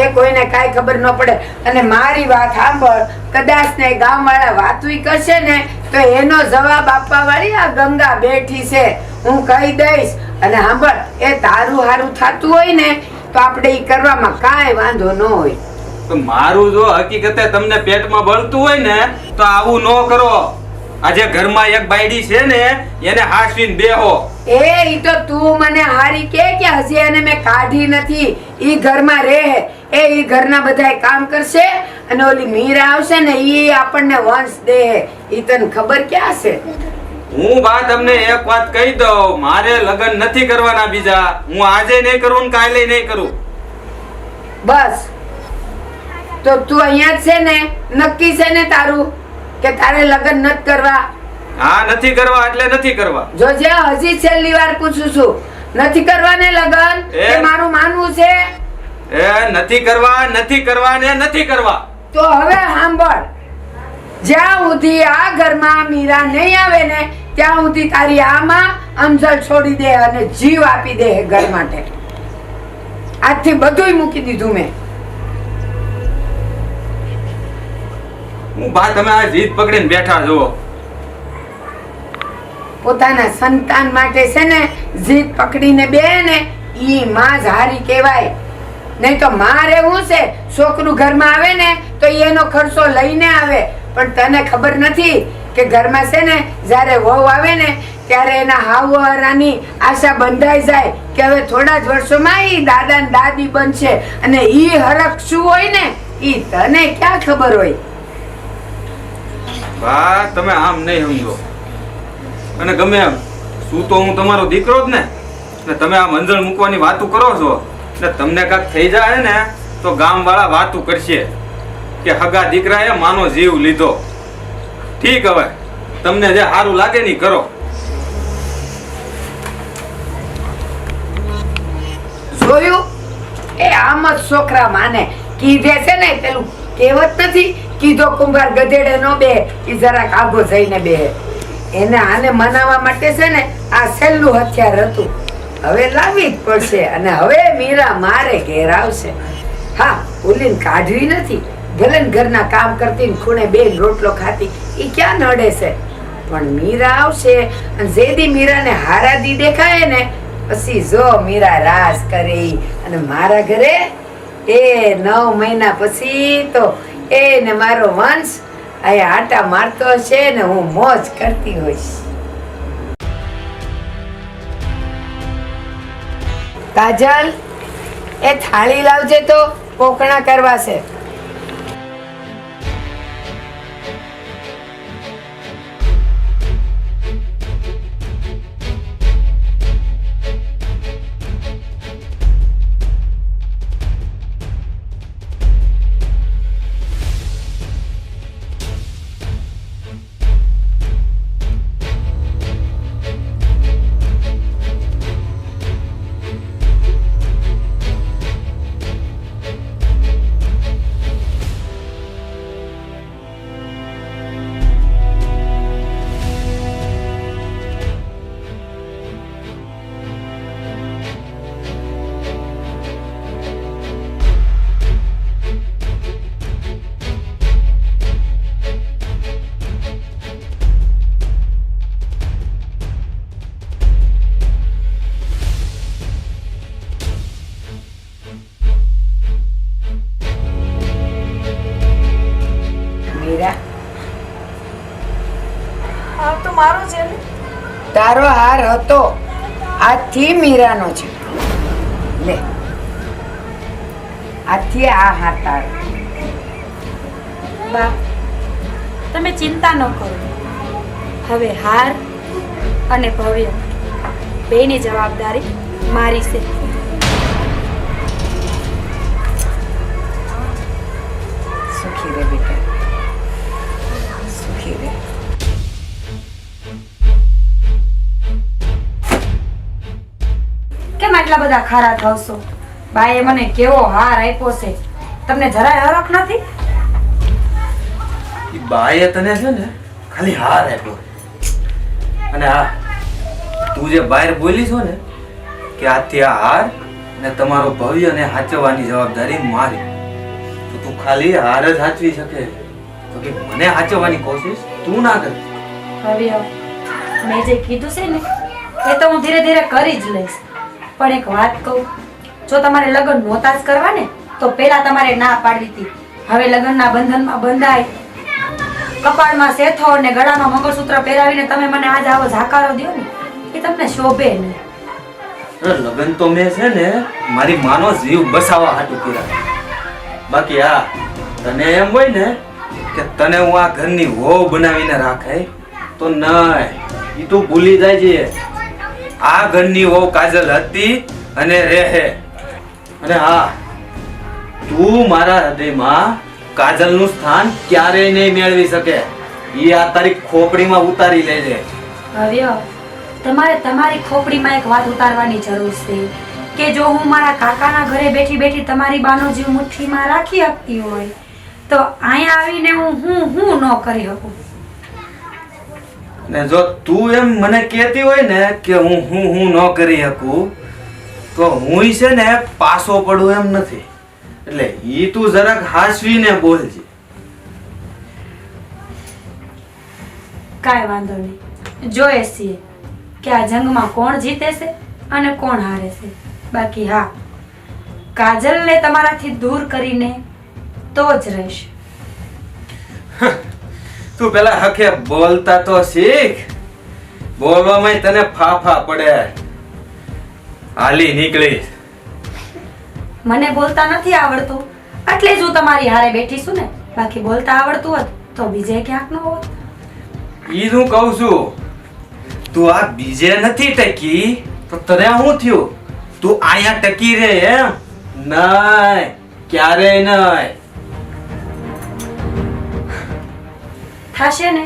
S1: એ કોઈને કાંઈ ખબર ન પડે. અને મારી વાત સાંભળ, કદાચ ને ગામવાળા વાતુંય કરશે ને તો એનો જવાબ આપવા વાળી આ ગંગા બેઠી છે. હું કહી દઈશ. અને સાંભળ, એ તારું હારું થતું હોય ને તો આપણે ઈ કરવામાં કાંઈ વાંધો ન હોય.
S6: તો મારું જો હકીકતે તમને પેટમાં બળતું હોય ને તો આવું ન કરો. આજે ઘરમાં એક બાયડી છે ને એને હાસવીને બેહો.
S1: ઈ તો તું મને હારી કે હજી એને મેં કાઢી નથી. ઈ ઘરમાં રહે, ઈ ઘરના બધાય કામ કરશે અને ઓલી મીરા આવશે ને ઈ આપણને વંશ દે. ઈ તને ખબર ક્યાં છે?
S6: હું બા તમને એક વાત કહી દઉં, મારે લગ્ન નથી કરવાના બીજા. હું આજે નહીં કરું ને કાલે નહીં કરું.
S1: બસ તો તું અહીંયા જ છે ને? નક્કી છે ને તારું કે તારે લગ્ન નથી કરવા?
S6: હા, નથી કરવા એટલે નથી કરવા.
S1: જોજે, હજી છેલ્લી વાર પૂછું છું, નથી કરવા ને લગ્ન? એ મારું માનવું છે.
S6: એ નથી કરવા, નથી કરવા ને નથી કરવા.
S1: તો હવે સાંભળ, જ્યાં સુધી આ ઘરમાં મીરા નહીં આવે ને ત્યાં સુધી તારી આમાં અંજલ છોડી દે અને જીવ આપી દે ઘર માટે. આજથી બધુંય મૂકી દીધું મેં.
S6: હું બા તમે આ જીદ પકડીને બેઠા છો.
S1: પોતાના સંતાન માટે છે ને જીદ પકડીને બે ને ઈ માં જ હારી કહેવાય. નહીં તો મારે શું છે, છોકરું ઘરમાં આવે ને તો એનો ખર્ચો લઈને આવે. પણ તને ખબર નથી કે ઘરમાં છે ને જ્યારે વહુ આવે ને ત્યારે એના હાવરાની આશા બંધાઈ જાય કે હવે થોડા જ વર્ષોમાં ઈ દાદા ને દાદી બનશે. અને ઈ હરખ શું હોય ને ઈ તને ક્યાં ખબર હોય?
S6: બા તમે આમ નહીં સમજો. અને ગમે એમ શું તો હું તમારો દીકરો જ ને. તમે આ મંજળ મૂકવાની વાતું કરો છો ને તમને કાંઈક થઈ જાય ને તો ગામવાળા વાતું કરશે કે હગા દીકરાએ માનો જીવ લીધો. ઠીક, હવે તમને જે સારું લાગે ને કરો.
S1: જોયું? એ આમ જ છોકરા માને. કીધે છે ને પેલું કહેવત નથી, કીધો કુંભાર ગધેડે નો બે, ઈ જરાક આગો જઈને બેહે. એને આને મનાવવા માટે છે ને આ છેલ્લું હથિયાર હતું. હવે લાવવી જ પડશે. અને હવે મીરા મારે ઘેર આવશે. હા, ઓલીને કાઢવી નથી. ભલે ને ઘરના કામ કરતી ને ખૂણે બેન રોટલો ખાતી, ઈ ક્યાં નડે છે. પણ મીરા આવશે અને જેદી મીરાને હારાદી દેખાય ને પછી જો મીરા રાસ કરે. અને મારા ઘરે એ 9 મહિના પછી તો એ ને મારો વંશ અહીંયા આટા મારતો હશે ને હું મોજ કરતી હોઈશ. કાજલ, એ થાળી લાવજે તો પોકણા કરવા છે. તારો હાર હતો, આજથી મીરાનો છે. લે, આજથી આ હાર તારો.
S5: બા, તમે ચિંતા ન કરો. હવે હાર અને ભવ્ય બેની જવાબદારી મારી છે.
S1: સુખી રે બેટા, સુખી રે.
S5: કેમ આટલા બધા ખારા થશો? બાએ મને કેવો હાર આપ્યો છે, તમને જરાય હરખ નથી?
S6: ઈ બાએ તને છે ને ખાલી હાર આપ્યો. અને હા, તું જે બહાર બોલી છો ને કે આજથી આ હાર ને તમારો ભવ્યને સાચવવાની જવાબદારી મારી, તો તું ખાલી હાર જ સાચવી શકે, તો કે મને સાચવવાની કોશિશ તું ના કર.
S5: ભવ્ય, મેં જે કીધું છે ને એ તો હું ધીરે ધીરે કરી જ લઈશ. પણ એક વાત કહું, જો તમારે લગ્ન નહોતા જ કરવા ને તો પહેલા તમારે ના પાડવી હતી. હવે લગ્નના બંધનમાં બંધાય, કપાળમાં શેથો અને ગળામાં મંગળસૂત્ર પહેરાવીને તમે મને આજ આવો ઝાકારો દ્યો ને, એ તમને શોભે નહીં.
S6: લગ્ન તો મેં છે ને મારી માનો જીવ બસાવવા હાટું કર્યા. બાકી આ તને એમ હોય ને કે તને હું આ ઘરની વહુ બનાવીને રાખે તો નહીં, ઈ તું ભૂલી જાય છે. આ ઘરની વહુ કાજલ હતી અને રહે. અને હા, તું મારા હૃદયમાં કાજલનું સ્થાન ક્યારેય નહીં મેળવી શકે. ઈ આ તારી ખોપડીમાં ઉતારી લેજે.
S5: ભવ્ય, તમારે તમારી ખોપડીમાં એક વાત ઉતારવાની જરૂર છે કે જો હું મારા કાકાના ઘરે બેઠી બેઠી તમારી બાનો જીવ મુઠ્ઠીમાં રાખી શકતી હોય તો અહીંયા આવીને હું ન કરી શકું.
S6: ને જો તું એમ મને કહેતી હોય ને કે હું ન કરી શકું તો હું છે ને પાછો પડું એમ નથી. એટલે ઈ તું જરાક હાસવીને બોલજે.
S5: કાંઈ વાંધો નહીં, જોઈએ છીએ કે આ જંગમાં કોણ જીતે છે અને કોણ હારે છે. બાકી હા, કાજલને તમારાથી દૂર કરીને તો જ રહીશ.
S6: તું પેલા હકે બોલતા તો શીખ. બોલવામાં તને ફાફા પડે. હાલી નીકળીશ.
S5: મને બોલતા નથી આવડતું એટલે જ હું તમારી હારે બેઠી છું ને. બાકી બોલતા આવડતું હોત તો બીજે ક્યાંક ન હોત.
S6: ઈ હું કહું છું, તું આ બીજે નથી ટકી તો તને શું થયું? તું અહીંયા ટકી રહે એમ? નહીં, ક્યારેય નહીં.
S5: થાશે ને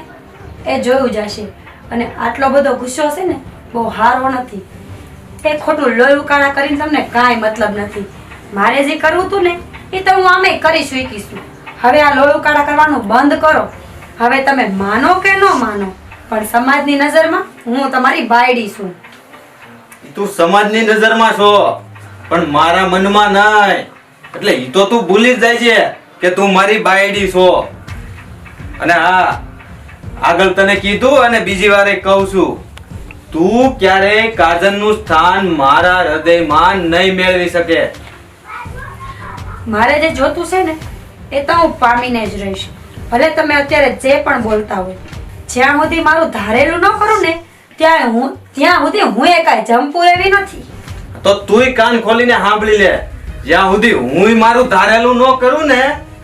S5: એ જોયું જશે. અને આટલો બધો ગુસ્સો છે ને બહુ સારો નથી. એ ખોટું લોહી ઉકાળા કરીને તમને કાંઈ મતલબ નથી. મારે જે કરવું હતું ને એ તો હું આમે કરી શીખીશું. હવે આ લોહી ઉકાળા કરવાનું બંધ કરો. હવે તમે માનો કે ન માનો, પણ સમાજની નજરમાં હું તમારી બાયડી છું.
S6: તું સમાજની નજરમાં છો પણ મારા મનમાં નહીં. એટલે ઈ તો તું ભૂલી જ જાય છે કે તું મારી બાયડી છો. અને હા, આગળ તને કીધું અને બીજી વાર કહું છું, તું ક્યારેય કાજલનું સ્થાન મારા હૃદયમાં નહીં મેળવી શકે.
S5: મારે જે જોતું છે ને એ તો હું પામીને જ રહીશ. ભલે તમે અત્યારે જે પણ બોલતા હોય, જ્યાં સુધી મારું ધારેલું ન કરું ને ત્યાં સુધી હું એ કાંઈ જંપુ એવી નથી.
S6: તો તુંય કાન ખોલીને સાંભળી લે. જ્યાં સુધી હું મારું ધારેલું ન કરું ને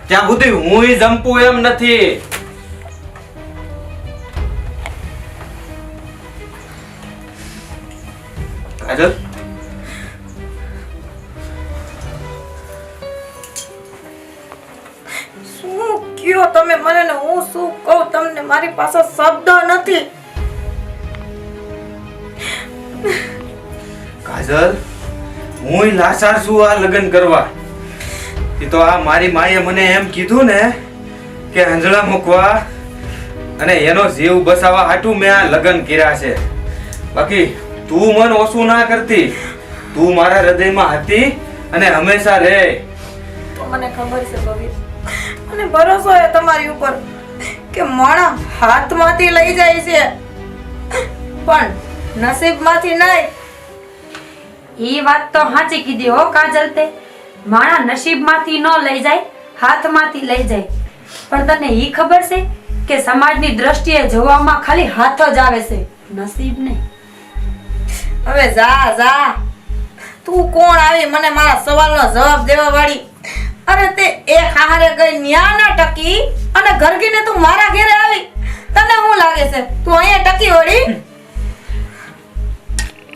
S6: ત્યાં સુધી હું જંપું એમ નથી. કાજલ,
S2: શું કયો તમે મને ને હું શું કહું તમને? મારી પાસે શબ્દ નથી.
S6: કાજલ, હું લાચાર છું આ લગ્ન કરવા. એ તો આ મારી માએ મને એમ કીધું ને કે હંજળા મૂકવા અને એનો જીવ બસાવવા હાટું મેં આ લગ્ન કર્યા છે. બાકી તું મન ઓછું ના કરતી. તું મારા હૃદયમાં હતી અને હંમેશા રહે.
S2: તો મને ખબર છે ભવ્ય, મને ભરોસો છે તમારી ઉપર કે માણા હાથમાંથી લઈ જાય છે પણ નસીબમાંથી નહીં.
S5: એ વાત તો સાચી કીધી હો કાજલ તે. માણા નસીબમાંથી ન લઈ જાય, હાથમાંથી લઈ જાય. પણ તને ઈ ખબર છે કે સમાજની દ્રષ્ટિએ જોવામાં ખાલી હાથ જ આવે છે, નસીબ નહીં.
S2: હવે જા જા. તું કોણ આવી મને મારા સવાલનો જવાબ દેવા વાળી? અરે તે એક હારે ગઈ ન્યા ના ટકી અને ઘરગીને તું મારા ઘરે આવી. તને શું લાગે છે તું અહીંયા ટકી વળી?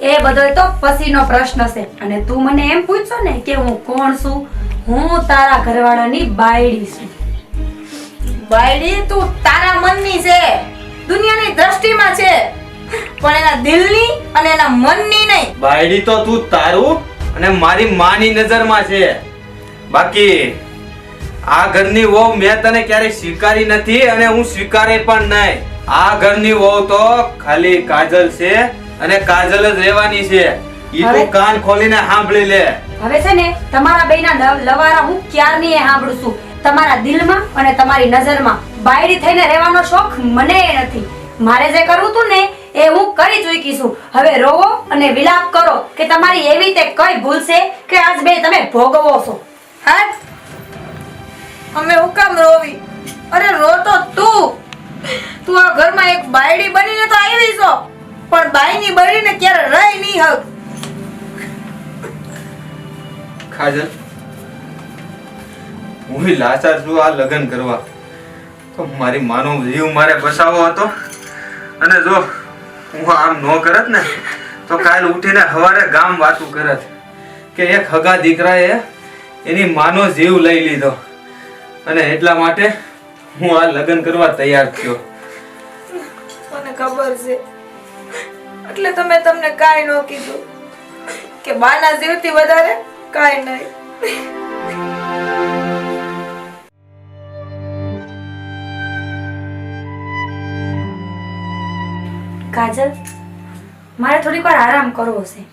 S5: એ બધોય તો પછીનો પ્રશ્ન છે. અને તું મને એમ પૂછશો ને કે હું કોણ છું? હું તારા ઘરવાળાની બાયડી છું.
S2: બાયડી તું તારા મનની છે, દુનિયાની દ્રષ્ટિમાં છે, પણ એના દિલની અને એના મનની નહીં.
S6: બાયડી તો તું તારું અને મારી માની નજરમાં છે. બાકી આ ઘરની વહુ મેં તને ક્યારેય સ્વીકારી નથી અને હું સ્વીકારે પણ નહીં. આ ઘરની વહુ તો ખાલી કાજલ છે અને કાજલ જ રહેવાની છે. ઈ
S5: હવે?
S6: તું કાન ખોલીને સાંભળી લે.
S5: હવે છે ને તમારા બેયના લવારા હું ક્યારની એ સાંભળું છું. તમારા દિલમાં અને તમારી નજરમાં બાયડી થઈને રહેવાનો શોખ મને નથી. મારે જે કરવું હતું ને એ હું કરી ચૂકી છું. હવે રોવો અને વિલાપ કરો કે તમારી એવી તે કઈ ભૂલ છે કે આજ બે તમે ભોગવો છો.
S2: હાટ. અમે હું કામ રોવી? અરે રો તો તું આ ઘરમાં એક બાયડી બનીને તો આવી છો, પણ બાઈની બળીને ક્યારે રહી નહીં હક.
S6: કાજલ, હું લાચાર છું આ લગ્ન કરવા. તો મારી માનો જીવ મારે બસાવો હતો. અને જો હું આમ ન કરત ને તો કાલ ઉઠીને સવારે ગામ વાતું કરત કે એક હગા દીકરાએ એની માનો જીવ લઈ લીધો. અને એટલા માટે હું આ લગ્ન કરવા તૈયાર થયો.
S2: મને ખબર છે એટલે તમને કાંઈ ન કીધું કે બાના જીવથી વધારે કાંઈ નહીં.
S5: કાજલ, મારે થોડીક વાર આરામ કરવો છે.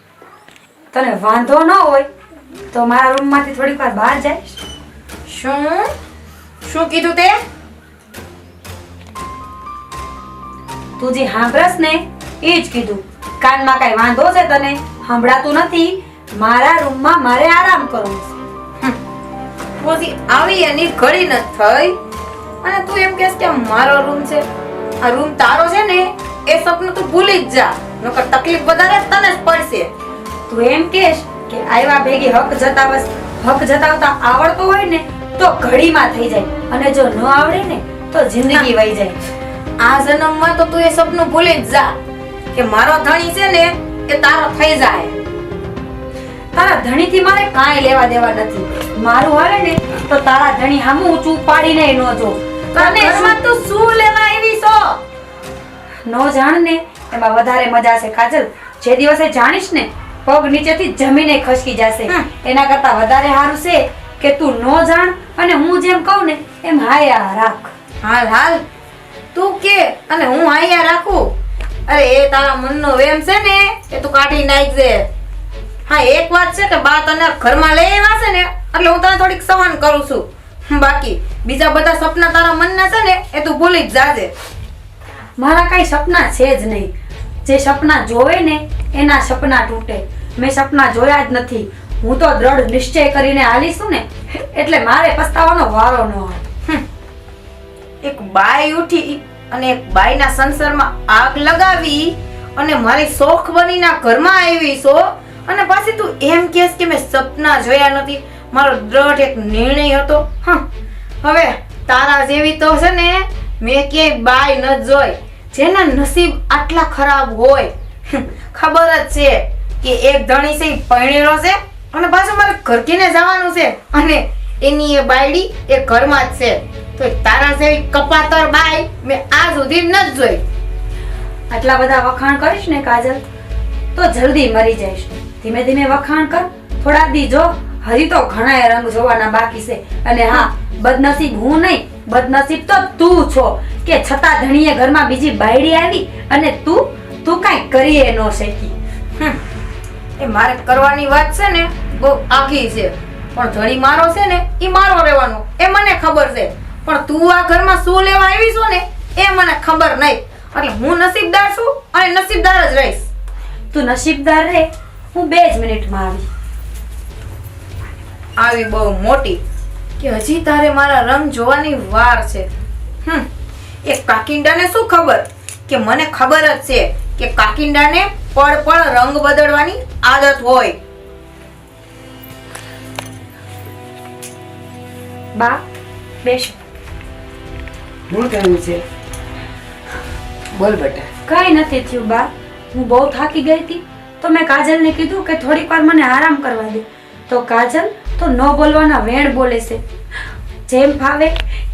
S5: તને વાંધો ન હોય તો મારા રૂમમાંથી થોડીક વાર બહાર જઈશ.
S2: શું કીધું તે?
S5: તું જે સાંભળસ ને એ જ કીધું. કાનમાં કઈ વાંધો છે તને? સંભળાતું નથી? મારા રૂમમાં મારે આરામ કરવો છે.
S2: પછી આવી એની ઘડી ન થઈ અને તું એમ કહેશ કે મારો રૂમ છે. આ રૂમ તારો છે ને એ સપનું તું ભૂલી જ જા, નકર તકલીફ વધારે તને જ પડશે.
S5: તું એમ કહેશ કે આવ્યા ભેગી હક જતાવતા આવડતો હોય ને તો ઘડીમાં થઈ જાય, અને જો ન આવડે ને તો જિંદગી વહી જાય.
S2: આ જન્મમાં તો તું એ સપનું ભૂલી જ જા કે મારો ધણી છે ને એ તારો થઈ જાય.
S5: તારા ધણીથી મારે કાંઈ લેવા દેવા નથી. મારું હાલે ને તો તારા ધણી હામું ઊંચું પાડીને ન જો.
S2: તને એમાં તું શું લેવા આવી છો?
S5: નો જાણ ને એમાં વધારે મજા છે કાજલ. જે દિવસે જાણીશ ને પગ નીચેથી જમીને ખસકી જશે. એના કરતા વધારે સારું છે કે તું નો જાણ અને હું જેમ કહું ને એમ હાયા રાખ.
S2: હાલ હાલ તું કે અને હું અહીંયા રાખું. અરે એ તારા મનનો વેમ છે ને એ તું કાઢી નાખજે. હા, એક વાત છે કે બા તને ઘરમાં લઈ આવ્યા છે ને એટલે હું તને થોડીક સહન કરું છું. બાકી બીજા બધા સપના તારા મનના છે ને એ તું ભૂલી જ જાજે.
S5: મારા કઈ સપના છે જ નહીં. જે સપના જોવે ને એના સપના તૂટે. મેં સપના જોયા જ નથી. હું તો દ્રઢ નિશ્ચય કરીને હાલીશું ને એટલે મારે પસ્તાવાનો વારો ન આવે.
S2: એક બાઈ ઉઠી અને એક બાઈના સંસારમાં આગ લગાવી અને મારી શોખ બનીના ઘરમાં આવી છો અને પાછી તું એમ કહેશ કે મેં સપના જોયા નથી. મારો દ્રઢ એક નિર્ણય હતો. હવે તારા જેવી તો છે ને મેં ક્યાંય બાઈ ન જોઈ જેના નસીબ આટલા ખરાબ હોય. ખબર જ છે કે એક ધણી છે એ પરણેલો છે અને પાછું મારે ઘરકીને જવાનું છે અને એની એ બાયડી એ ઘરમાં જ છે. તો તારા જેવી કપાતર બાઈ મેં આજ સુધી ન જ જોઈ.
S5: આટલા બધા વખાણ કરીશ ને કાજલ તો જલ્દી મરી જઈશ. ધીમે ધીમે વખાણ કર. થોડા દી જો, હજી તો ઘણા રંગ જોવાના બાકી છે. અને હા, બદનસીબ હું નહીં, બદનસીબ તો તું છો કે છતાં ધણીએ ઘરમાં બીજી બાયડી આવી અને તું કાંઈ કરીએ ન શકી.
S2: એ મારે કરવાની વાત છે ને બહુ આખી છે, પણ ધણી મારો છે ને એ મારો રહેવાનો એ મને ખબર છે. પણ તું આ ઘરમાં શું લેવા આવી છો ને એ મને ખબર નહીં. એટલે હું નસીબદાર છું અને નસીબદાર જ રહીશ.
S5: તું નસીબદાર રે, હું 2 જ મિનિટમાં
S2: આવી બહુ મોટી કે હજી તારે મારા રંગ જોવાની વાર છે. એ કાકિંડાને શું ખબર કે મને ખબર જ છે કે કાકિંડાને પળ પળ રંગ બદલવાની આદત હોય.
S5: બા બેસો.
S1: શું થયું છે? બોલ બેટા.
S5: કઈ નથી થયું બા. હું બહુ થાકી ગઈ હતી તો મેં કાજલને કીધું કે થોડીક વાર મને આરામ કરવા દે. તો કાજલ તો ન બોલવાના વેણ બોલે છે. જેમ ફાવે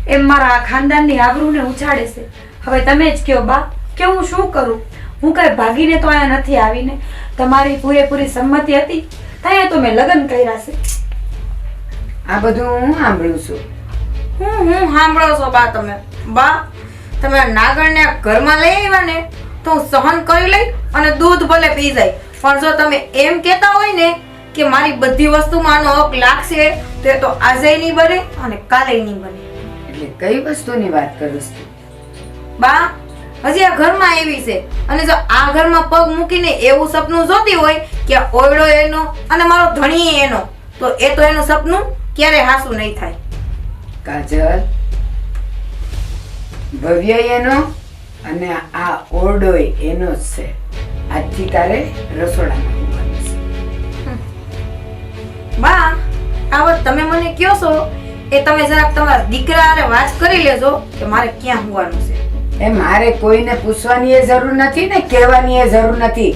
S5: એમ મારા આ ખાનદાનની આબરૂને ઉછાળે છે. હવે તમે જ કહો બા કે હું શું કરું? હું કઈ ભાગીને તો અહીંયા નથી આવીને. તમારી પૂરેપૂરી સંમતિ હતી ત્યાં તો મેં લગ્ન કર્યા છે.
S1: આ બધું હું સાંભળું છું.
S2: હું સાંભળો છો બા તમે? બા તમે આ નાગણને ઘરમાં લઈ આવ્યા ને તો હું સહન કરી લઈ અને દૂધ ભલે પી જાય, પણ જો તમે એમ કહેતા હોય ને કે મારી બધી વસ્તુમાં આનો હક લાગશે તો એ તો આજે નહીં બને અને કાલે નહીં બને.
S1: એટલે કઈ વસ્તુની વાત કરું છું?
S2: બા હજી આ ઘરમાં આવી છે અને જો આ ઘરમાં પગ મૂકીને એવું સપનું જોતી હોય કે આ ઓયડો એનો અને મારો ધણી એનો, તો એ તો એનું સપનું ક્યારે હાસું નહીં થાય.
S1: કાજલ, ભવ્ય એનો અને આ ઓરડોય એનો જ છે. આજથી તારે રસોડામાં ઊંઘવાનું છે.
S2: બા આ વાત તમે મને કહો છો એ તમે જરાક તમારા દીકરા હારે વાત કરી લેજો કે મારે ક્યાં હોવાનું છે.
S1: એ મારે કોઈને પૂછવાની એ જરૂર નથી ને કહેવાની એ જરૂર નથી.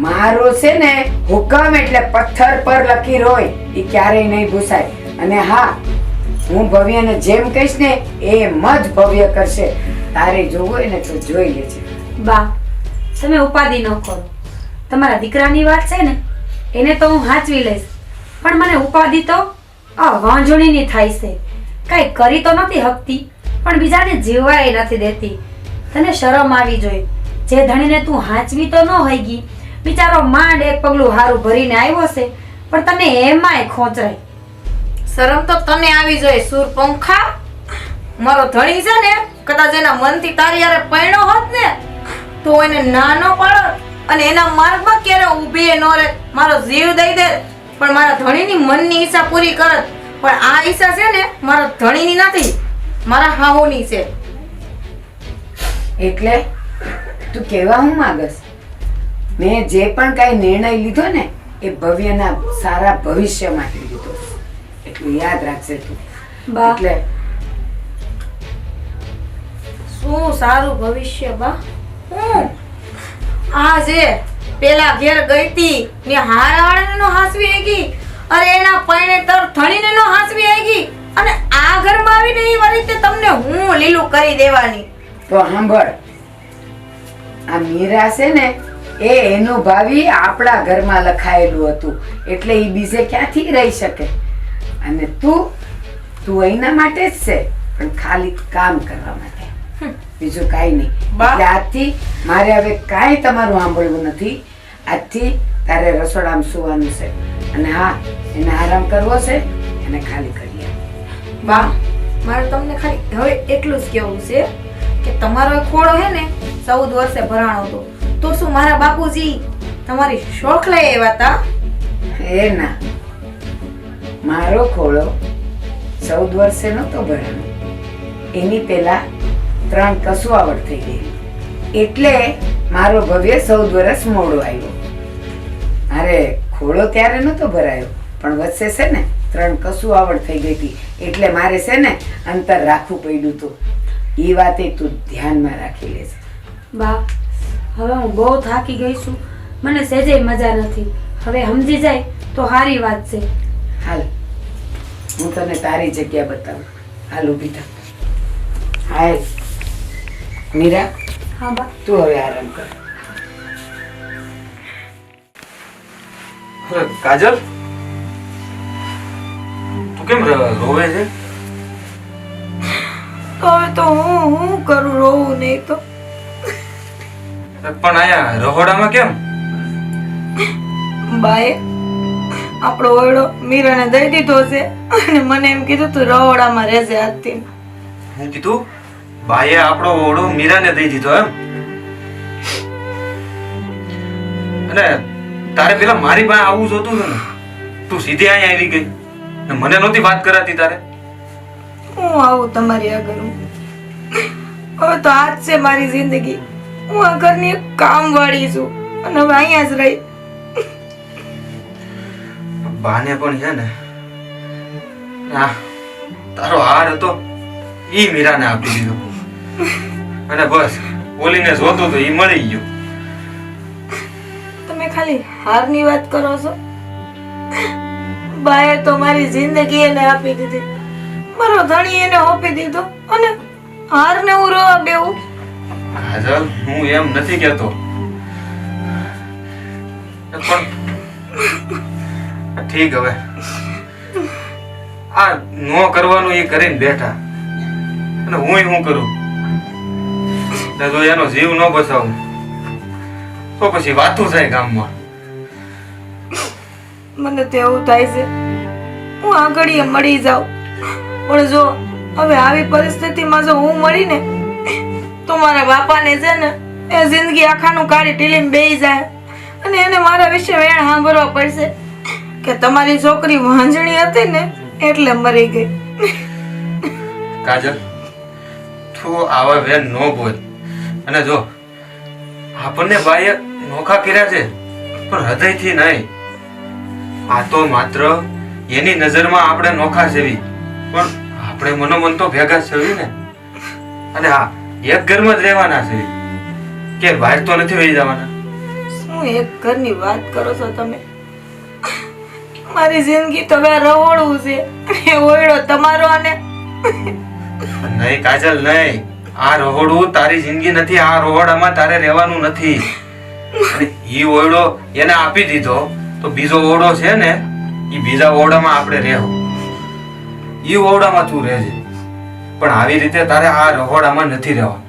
S1: મારો છે ને હુકમ એટલે પથ્થર પર લકીર હોય એ ક્યારેય નહીં ભૂસાય. અને હા, હું ભવ્યને જેમ કહીશ ને એમ જ ભવ્ય કરશે. તારે જોવું હોય ને તો જોઈ લેજે.
S5: બા તમે ઉપાધિ ન કરો. તમારા દીકરાની વાત છે ને એને તો હું હાચવી લઈશ, પણ મને ઉપાધિ તો આ વાંજણીની થાય છે. કઈ કરી તો નથી હકતી પણ બીજાને જીવવાય નથી દેતી. તને શરમ આવી જોઈએ. જે ધણીને તું હાચવી તો ન હોય ગઈ, બિચારો માંડ એક પગલું હારું ભરીને આવ્યો છે પણ તને એમાંય ખોચરાય.
S2: શરમ તો તને આવી જોઈએ સુર પંખા. મારો ધણી છે ને કદાચ એના મનથી તારી હારે પૈણો હોત ને તો એને નાનો પાડો અને એના માર્ગમાં ક્યારે ઊભી ન રહે, મારો જીવ દઈ દે, પણ મારા ધણીની મનની ઈચ્છા પૂરી કરત. પણ આ ઈચ્છા છે ને મારા ધણીની નથી, મારા હાહુની છે.
S1: એટલે તું કહેવા હું માંગસ? મેં જે પણ કાંઈ નિર્ણય લીધો ને એ ભવ્યના સારા ભવિષ્ય માટે લીધો. એટલું યાદ રાખજે તું.
S5: બા
S1: એટલે
S2: શું સારું ભવિષ્ય બા? આ જે પેલા ઘેર ગઈ તી ને હારાવાળાને નો હાસવી આવી, અરે એના પૈણે તર ધણીને નો હાસવી આવી, અને આ ઘરમાં આવીને એ વાળી તે તમને હું લીલું કરી દેવાની.
S1: તો સાંભળ, આ મીરા છે ને એ એનું ભાવિ આપણા ઘરમાં લખાયેલું હતું એટલે એ બીજે ક્યાંથી રહી શકે. અને તું એના માટે જ છે, પણ ખાલી કામ કરવા માટે, બીજું કાંઈ નહીં. એટલે આજથી મારે હવે કાંઈ તમારું સાંભળવું નથી. આજથી તારે રસોડામાં સુવાનું છે અને હા, એને આરામ કરવો છે એને ખાલી કરી આપ.
S2: બા મારે તમને ખાલી હવે એટલું જ કહેવું છે કે તમારો ખોડો હે ને 14 વર્ષે ભરાણો હતો, તો શું મારા બાપુજી તમારી શોખ લઈ આવ્યા હતા?
S1: એ ના, મારો ખોળો 14 વર્ષે નહોતો ભરાણો. એની પહેલા 3 કસુઆવડ થઈ ગઈ એટલે મારો ભવ્ય 14 વર્ષ મોડો આવ્યો. મારે ખોળો ત્યારે નહોતો ભરાયો, પણ વચ્ચે છે ને 3 કસુઆવડ થઈ ગઈ હતી એટલે મારે છે ને અંતર રાખવું પડ્યું હતું. એ વાતે તું ધ્યાનમાં રાખી લેજે.
S5: બા હવે હું બહુ થાકી ગઈ છું, મને સહેજે મજા નથી. હવે સમજી જાય તો સારી વાત છે.
S1: હાલ, હું તને તારી જગ્યા બતાવું. હાલ ઊભી થા. હાય મીરા,
S5: હા બા.
S1: તું હવે આરામ કર.
S6: અરે કાજલ, તું કેમ રોવે છે?
S2: તો હવે તો હું કરું, રોવું નહીં તો.
S6: પણ આયા રહોડામાં કેમ?
S2: બાએ આપણો ઓરડો મીરાને દઈ દીધો છે અને મને એમ કીધું તું રહોડામાં રહેજે આજથી.
S6: હું કીધું? ભાઈએ આપણો ઓરડો મીરાને દઈ દીધો એમ? અને તારે પેલા મારી પાસે આવવું જોતું હતું ને, તું સીધી અહીંયા આવી ગઈ ને મને નહોતી વાત કરાતી તારે.
S2: હું આવું તમારી આગળ? હવે તો આજ છે મારી જિંદગી. હું આ ઘરની એક કામવાળી છું અને હવે અહીંયા જ રહી.
S6: બાને પણ છે ને આ તારો હાર હતો ઈ મીરાને આપી દીધો અને બસ બોલીને જોતો તો ઈ મળી ગયો.
S2: તમે ખાલી હારની વાત કરો છો. બાએ તો મારી જિંદગી એને આપી દીધી, મારો ધણી એને આપી દીધો અને હારને હું રોવા બેવું.
S6: કાજલ, હું એમ નથી કહેતો, પણ ઠીક હવે આ નો કરવાનું એ કરીને બેઠા અને હું શું કરું? ને જો એનો જીવ ન બચાવું તો પછી વાતું થાય ગામમાં.
S2: મને તો એવું થાય છે હું આગળ મળી જાઉં, પણ જો હવે આવી પરિસ્થિતિમાં જો હું મળી ને તો મારા બાપાને છે ને એ જિંદગી આખાનું કાઢી ઢીલીને બેસી જાય અને એને મારા વિશે વેણ સાંભળવા પડશે કે તમારી છોકરી વાંજણી હતી ને એટલે મરી ગઈ.
S6: કાજલ, તું આવા વેન ન બોલ. અને જો આપણને બાએ નોખા કર્યા છે પણ હૃદયથી નહીં. આ તો માત્ર એની નજરમાં આપણે નોખા સેવી, પણ આપણે મનોમન તો ભેગા સેવી ને. અને હા, એક ઘરમાં જ રહેવાના છે કે બહાર તો નથી વહી જવાના.
S2: શું એક ઘરની વાત કરો છો તમે? મારી જિંદગી તો હવે રહોડવું છે, એ ઓયડો તમારો. અને
S6: નહીં કાજલ, નહીં. આ રહોડું તારી જિંદગી નથી. આ રહોડામાં તારે રહેવાનું નથી. અને ઈ ઓયડો એને આપી દીધો તો બીજો ઓરડો છે ને, ઈ બીજા ઓરડામાં આપણે રહેવું. ઈ ઓરડામાં તું રહેજે, પણ આવી રીતે તારે આ રહોડામાં નથી રહેવાનું.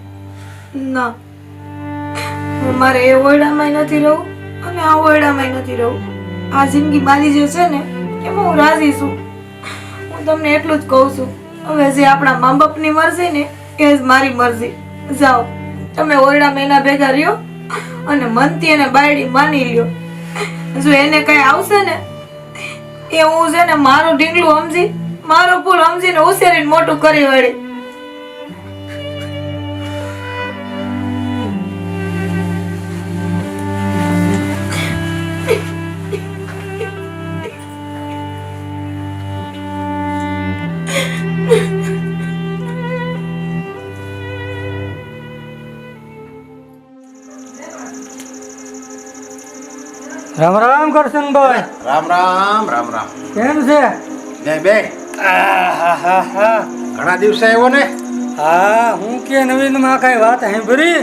S2: ના, મારે એ ઓયડામાં નથી રહું અને આ ઓયડામાં નથી રહું. આ જિંદગી મારી જે છે ને એમાં હું રાજી છું. હું તમને એટલું જ કહું છું, હવે જે આપણા મા બાપની મરજી ને એ જ મારી મરજી. જાઓ તમે ઓરડામાં એના ભેગા રહ્યો અને મનથી એને બાયડી માની લ્યો. જો એને કઈ આવશે ને એ હું છે ને મારું ઢીંગલું સમજી, મારું ફૂલ સમજીને ઉછેરીને મોટું કરી વળી.
S4: રામ રામ કરશનભાઈ.
S3: રામ રામ રામ રામ.
S4: કેમ છે?
S3: જય બે.
S4: આહાહાહા.
S3: ઘણા દિવસે આવ્યો ને.
S4: હા, હું કે નવીનમાં કઈ વાત સાંભળી?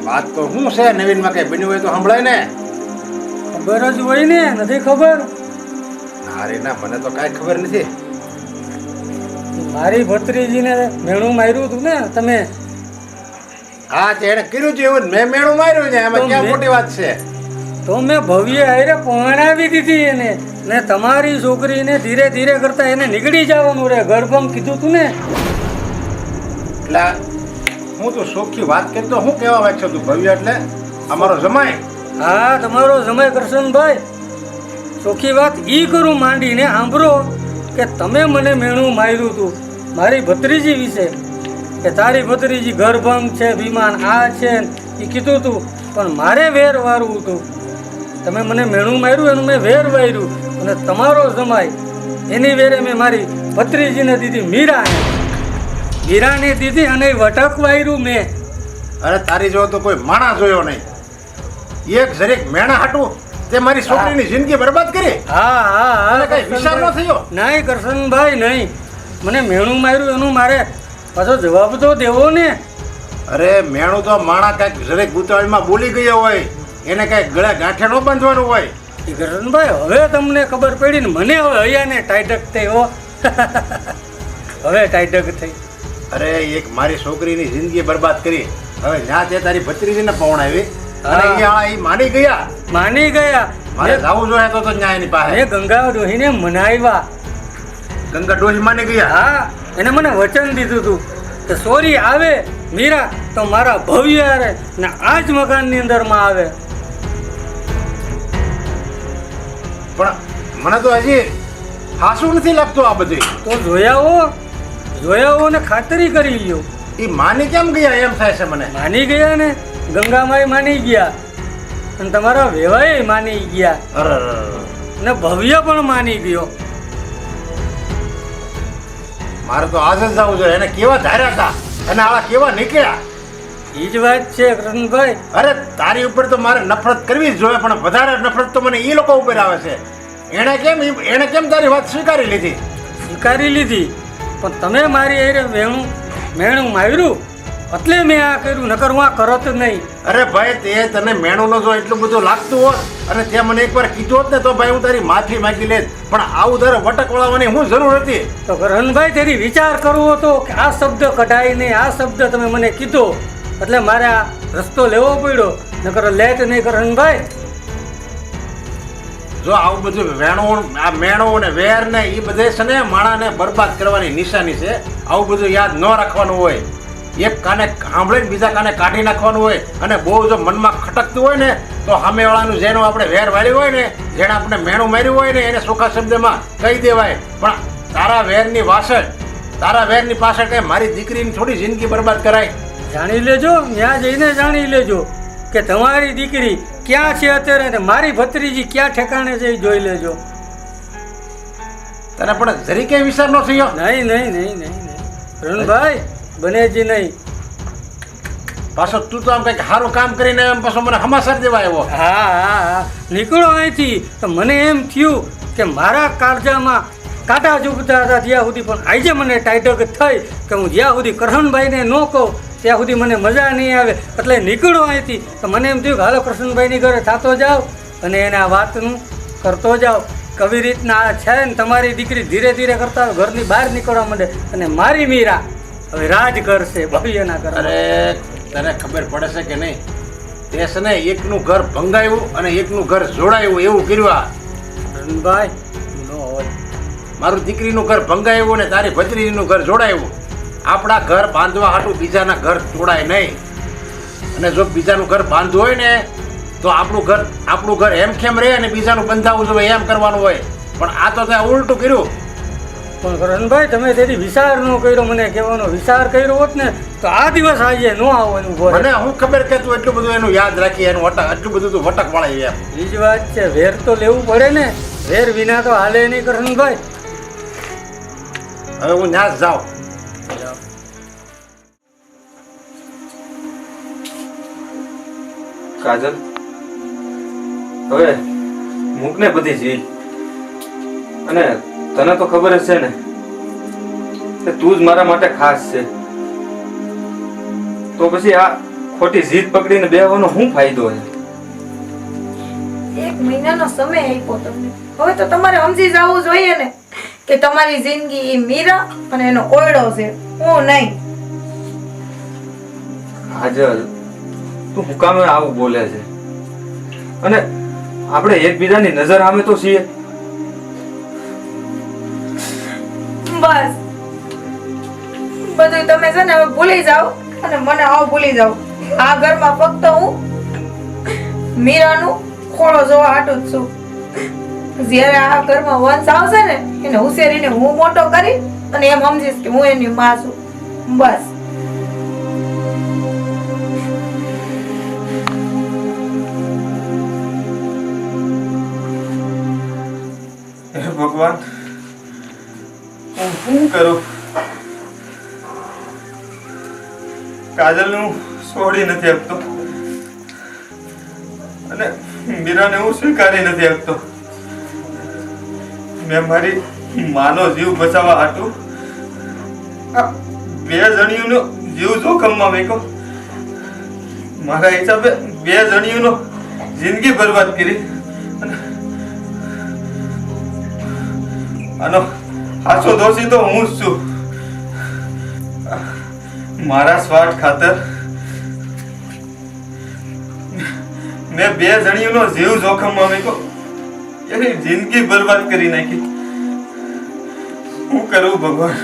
S3: વાત તો શું છે નવીનમાં કઈ બન્યું હોય તો સંભળાય ને.
S4: ખબર જ હોય ને, નથી ખબર?
S3: નારી ના, મને તો કાંઈ ખબર નથી.
S4: મારી ભત્રીજીને મેણું માર્યું હતું ને તમે?
S3: હા, તે એને કર્યું છે એવું મેં મેણું માર્યું છે, એમાં ક્યાં મોટી વાત છે?
S4: તો મેં ભવ્ય હારે પરણાવી દીધી એને, ને તમારી છોકરીને ધીરે ધીરે કરતા એને નીકળી જવાનું રે. ગર્ભમ કીધું તું ને.
S3: એટલે હું તો શોખી વાત કરી તો શું કહેવા માંગશો તું? ભવ્ય એટલે અમારો જમાઈ.
S4: હા, તમારો સમય કરશનભાઈ. ચોખ્ખી વાત ઈ કરું માંડીને સાંભળો કે તમે મને મેણું માર્યું હતું મારી ભત્રીજી વિશે, કે તારી ભત્રીજી ગર્ભમ છે, વિમાન આ છે એ કીધું તું, પણ મારે વેર વારવું હતું. તમે મને મેણું માર્યું એનું મેં વેર વાર્યું, અને તમારો જમાઈ એની વેરે મેં મારી ભત્રીજીને દીધી મીરાને. મીરાને દીધી અને વટક વાર્યું મેં.
S3: અરે તારી જેવો તો કોઈ માણસ જોયો નહીં. એક જરીક મેણા હાટું તે મારી છોકરીની જિંદગી બરબાદ કરી.
S4: હા હા હા,
S3: કઈ વિચાર ન થયો?
S4: નહીં કરશનભાઈ, નહીં. મને મેણું માર્યું એનું મારે પાછો જવાબ તો દેવો ને.
S3: અરે મેણું તો માણા કાંઈક જરીક ગુતાવળીમાં બોલી ગયો હોય, એને કાંઈક ગળે ગાંઠે ન બાંધવાનું હોય.
S4: એ કરશનભાઈ, હવે તમને ખબર પડી ને. મને હવે અહીંયાને ટાઈટક થઈ હો. હવે ટાઈટક થઈ.
S3: અરે એક મારી છોકરીની જિંદગી બરબાદ કરી. હવે જ્યાં તે તારી ભત્રીજીને પવણાવી અને અહીંયા ઈ માની ગયા.
S4: માની ગયા.
S3: મારે જાવું જોઈએ તો ન્યાયની પાસે.
S4: મેં ગંગા ડોહીને મનાવ્યા.
S3: ગંગા ડોહી માની ગયા.
S4: હા, એને મને વચન દીધું હતું કે સોરી આવે મીરા તો મારા ભવ્ય હારે ને આ જ મકાનની અંદરમાં આવે.
S3: પણ મને તો હજી હાસું નથી લાગતું આ બધું.
S4: તો જોયા હો ને ખાતરી કરી લ્યો.
S3: એ માની કેમ ગયા એમ થાય છે મને.
S4: માની ગયા ને, ગંગામાઈ માની ગયા. અને તમારા વેવાય માની ગયા
S3: અરે
S4: અને ભવ્ય પણ માની ગયો.
S3: મારે તો આજે જ જવું જોઈએ. એને કેવા ધાર્યા હતા અને આવા કેવા નીકળ્યા.
S4: એ જ વાત છે કૃષ્ણભાઈ.
S3: અરે તારી ઉપર તો મારે નફરત કરવી જ જોઈએ, પણ વધારે નફરત તો મને એ લોકો ઉપર આવે છે. એણે કેમ તારી વાત સ્વીકારી લીધી?
S4: સ્વીકારી લીધી, પણ તમે મારી હારે મેણું માર્યું એટલે મેં આ કર્યું, નકર હું આ કરત જ નહીં.
S3: અરે ભાઈ, તે તને મેણુંનો જો એટલું બધું લાગતું હોત અને તે મને એકવાર કીધું હોત ને તો ભાઈ હું તારી માફી માંગી લેત. પણ આવું દર વટક વળાવવાની હું જરૂર હતી?
S4: તો કરણભાઈ તેરી વિચાર કરવો હતો કે આ શબ્દ કઢાય નહીં, આ શબ્દ તમે મને કીધો એટલે મારે આ રસ્તો લેવો પડ્યો, નકર લેટ નહીં કરણભાઈ.
S3: જો આવું બધું આ મેણું ને વેર ને એ બધે છે ને માણાને બરબાદ કરવાની નિશાની છે. આવું બધું યાદ ન રાખવાનું હોય. એક કાને સાંભળીને બીજા કાને કાઢી નાખવાનું હોય. અને બહુ જો મનમાં ખટકતું હોય ને તો સામેવાળાનું જેનું આપણે વેર વાળ્યું હોય ને, જેને આપણે મેણું માર્યું હોય ને, એને સુખા શબ્દમાં કહી દેવાય. પણ તારા વેરની પાછળ કઈ મારી દીકરીની થોડી જિંદગી બરબાદ કરાય?
S4: જાણી લેજો, ત્યાં જઈને જાણી લેજો કે તમારી દીકરી ક્યાં છે અત્યારે ને મારી ભત્રીજી ક્યાં ઠેકાણે છે એ જોઈ લેજો.
S3: તને પણ જરી કઈ વિચાર ન થયો?
S4: નહીં રણભાઈ, બને જ નહીં.
S3: પાછો તું તો આમ કઈક સારું કામ કરીને એમ પાછો મને હમાસર દેવા આવ્યો.
S4: હા, નીકળો અહીંથી. તો મને એમ થયું કે મારા કાળજામાં કાંટા ચૂપતા હતા ત્યાં સુધી, પણ આજે મને ટાઈટક થઈ કે હું જ્યાં સુધી કરણભાઈને ન કહું ત્યાં સુધી મને મજા નહીં આવે, એટલે નીકળો અહીંથી. તો મને એમ થયું કે હાલો કૃષ્ણભાઈની ઘરે થતો જાઓ અને એને આ વાતનું કરતો જાઓ. કવી રીતના આ છે ને તમારી દીકરી ધીરે ધીરે કરતા ઘરની બહાર નીકળવા માંડે અને મારી મીરા હવે રાજ કરશે ભવ્યના ઘર.
S3: અરે તને ખબર પડે છે કે નહીં? તે છે ને એકનું ઘર ભંગાયું અને એકનું ઘર જોડાયું એવું કર્યું. આ
S4: રણભાઈ ન હોય.
S3: મારું દીકરીનું ઘર ભંગાયું ને તારી ભત્રીજીનું ઘર જોડાયું. આપણા ઘર બાંધવા હાટું બીજાના ઘર તોડાય નહીં. અને જો બીજાનું ઘર બાંધવું હોય ને તો આપણું ઘર એમ કેમ રહે અને બીજાનું બંધાવવું જોઈએ એમ કરવાનું હોય. પણ આ તો ત્યાં ઉલટું કર્યું.
S4: પણ કરણભાઈ, તમે તેથી વિચાર ન કર્યો, મને કહેવાનો વિચાર કર્યો હોત ને તો આ દિવસ આજે ન આવવાનું.
S3: મને હું ખબર કે તું એટલું બધું એનું યાદ રાખી, એનું એટલું બધું તું વટક વળાવી એમ.
S4: એ જ વાત છે, વેર તો લેવું પડે ને, વેર વિના તો હાલે નહીં કરણભાઈ.
S3: હવે હું ત્યાં જ જાઉં.
S6: કાજલ, હવે મૂકને બધી જીદ. અને તને તો ખબર જ છે ને કે તું જ મારા માટે ખાસ છે. તો પછી આ ખોટી જીદ પકડીને બેહવાનો શું ફાયદો છે?
S2: 1 મહિનાનો સમય આપ્યો તમને, હવે તો તમારે સમજી જવું જોઈએ ને કે તમારી જિંદગી એ મીરા અને એનો ઓયડો છે, હું નહીં.
S6: કાજલ, તું હું કામ આવું બોલે છે? અને આપણે એકબીજાની નજર સામે તો છીએ.
S2: બસ બધું તમે છે ને હવે ભૂલી જાઓ અને મને આવ ભૂલી જાઓ. આ ઘરમાં ફક્ત હું મીરાનું ખોળો જોવા હાટું જ છું. જ્યારે આ ઘરમાં વંશ આવશે ને એને ઉછેરીને હું મોટો કરી અને એમ સમજીશ કે હું એની માં છું. બસ.
S6: હે ભગવાન, હું શું કરું? કાજલ હું છોડી નથી આપતો અને મીરાને હું સ્વીકારી નથી આપતો. મેં મારી માનો જીવ બચાવવા હાટું આ 2 જણીઓનો જીવ જોખમમાં મૂક્યો. મારા હિસાબે 2 જણીઓનો જિંદગી બરબાદ કરી. આનો સાચો દોષી તો હું જ છું. મારા સ્વાર્થ ખાતર મેં 2 જણીઓનો જીવ જોખમમાં મૂક્યો, એની જિંદગી બરબાદ કરી નાખી. શું કરું ભગવાન?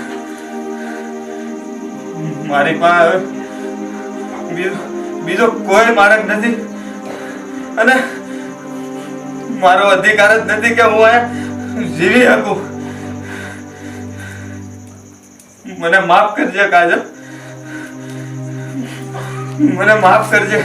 S6: મારી પાસે બીજો કોઈ માર્ગ નથી અને મારો અધિકાર જ નથી કે હું આ જીવી શકું. મને માફ કરજે કાજલ, મને માફ કરજે.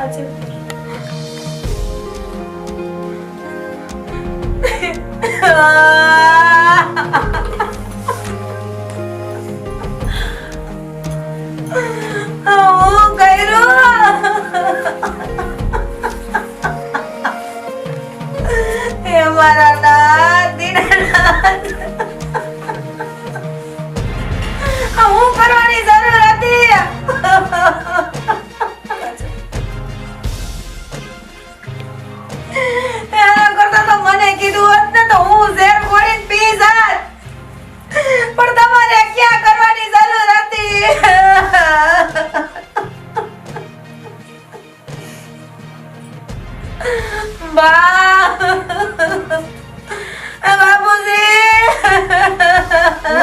S2: કાજલ હું કર્યું હે મારા નાથ દીનાનાથ હું કરવાની જરૂર હતી એના કરતા તો મને કીધું હોત ને તો હું ઝેર ખોરીને પી જાત પણ તમારે ક્યાં કરવાની જરૂર હતી બા બાપુજી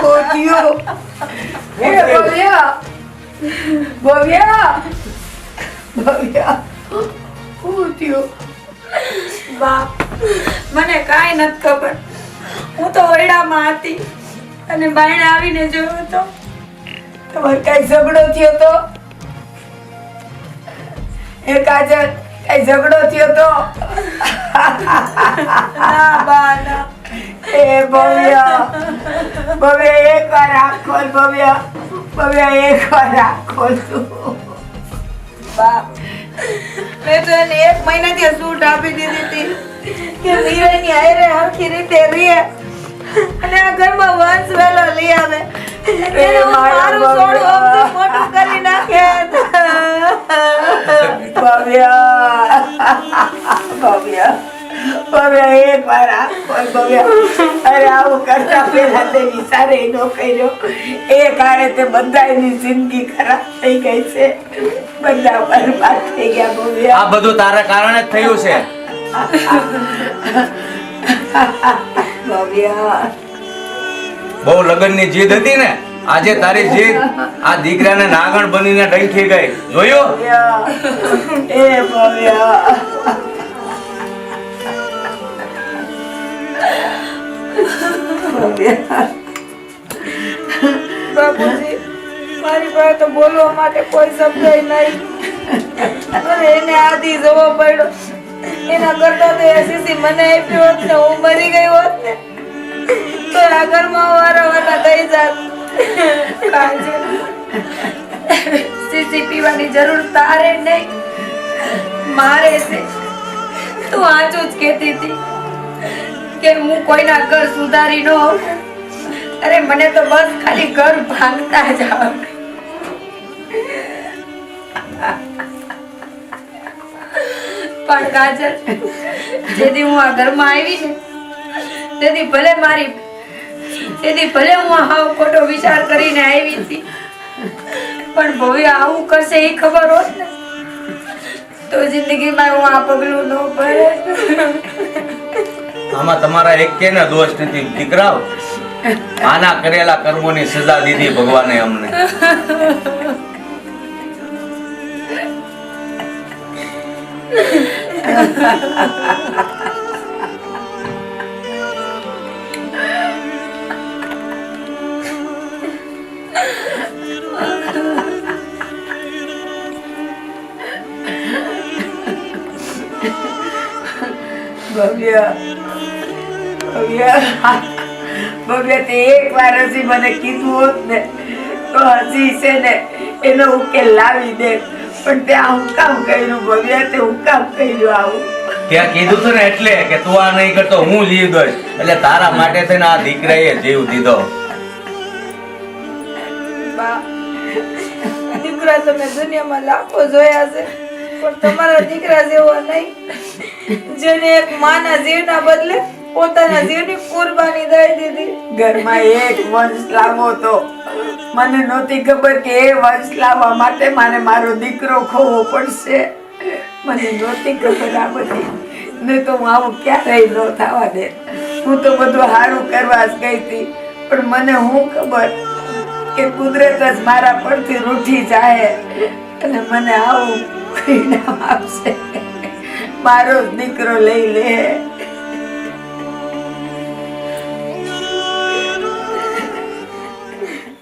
S1: ગોતિયો એ ભવ્યા ભવ્યા ભવ્યા ગોતિયો
S2: બા મને કાંઈ નથી ખબર હું તો ઓરડામાં હતી અને બાયણે આવીને જોયો તો
S1: તમારે કઈ ઝઘડો થયો તો એ કાજલ કઈ ઝઘડો થયો તો
S2: ના બા ના
S1: એ ભવ્યા ભવ્યા એક વાર આંખ ખોલ ભવ્યા ભવ્યા એક વાર આંખ ખોલ તું
S2: બા મેં તો એને 1 મહિનાથી સૂટ આપી દીધી હતી કે વીરાની હારે હરખી રીતે રહે અને આ ઘરમાં વંશ વેલો લઈ આવે એને મારું સોડું અમથું મોટું કરી નાખે
S1: ભવ્યા ભવ્યા ભવ્યા એક વાર આંખ ખોલ ભવ્યા અરે આવું કરતા પહેલા તે વિચારે ન કર્યો એ કારણે તે બધાની જિંદગી ખરાબ થઈ ગઈ છે બધા બરબાદ થઈ ગયા ભવ્યા
S7: આ બધું તારા કારણે જ થયું છે
S1: ભવ્યા
S7: બહુ લગ્નની જીદ હતી ને આજે તારી જીદ આ દીકરાને નાગણ બનીને ડંખી ગઈ જોયું
S1: ભવ્યા એ ભવ્યા ભવ્યા
S2: બાપુજી મારી પાસે તો બોલવા માટે કોઈ શબ્દ નહીં અને એને આધી જવો પડ્યો એના કરતા તો એ સીસી મને આપ્યો હોત ને હું મરી ગઈ હોત ને તો આ ઘરમાં વારવાના થઈ જાત સીસી પીવાની જરૂર તારે નહીં મારે છે તું આજો જ કહેતી હતી કે હું કોઈના ઘર સુધારી ન હોઉં અરે મને તો બસ ખાલી ઘર ભાંગતા જ આવડે પણ કાજલ જેથી હું આ ઘરમાં આવી ને તેથી ભલે હું હાવ ખોટો વિચાર કરીને આવી હતી પણ ભવ્ય આવું કરશે એ ખબર હોત ને તો જિંદગીમાં હું આ પગલું ન ભરે
S7: આમાં તમારા એક કે ને દોષ નથી દીકરાઓ આના કરેલા કર્મોની સજા દીધી ભગવાને અમને
S1: ભવ્યા ભવ્યા ભવ્યા તે એક વાર હજી મને કીધું હોત ને તો હજી છે ને એનો ઉકેલ લાવી દે પણ ત્યાં હું કામ કર્યું ભવ્યા તે હું કામ કર્યું આવું
S7: ત્યાં કીધું તું ને એટલે કે તું આ નહીં કરતો હું જીવ દઈશ એટલે તારા માટે થઈને આ દીકરાએ જીવ દીધો
S2: બા દીકરા તમે દુનિયામાં લાખો જોયા છે પણ તમારા દીકરા જેવો નહીં જેને એક માના જીવના બદલે પોતાના જીવની કુરબાની દઈ દીધી
S1: ઘરમાં એક વંશ લાવો તો મને નહોતી ખબર કે એ વંશ લાવવા માટે મારે મારો દીકરો ખોવો પડશે મને નહોતી ખબર આ બધી નહીં તો હું આવું ક્યારેય ન થવા દે હું તો બધું સારું કરવા જ ગઈ હતી પણ મને હું ખબર કે કુદરત જ મારા પરથી રૂઠી જાય અને મને આવું પરિણામ આપશે મારો દીકરો લઈ લે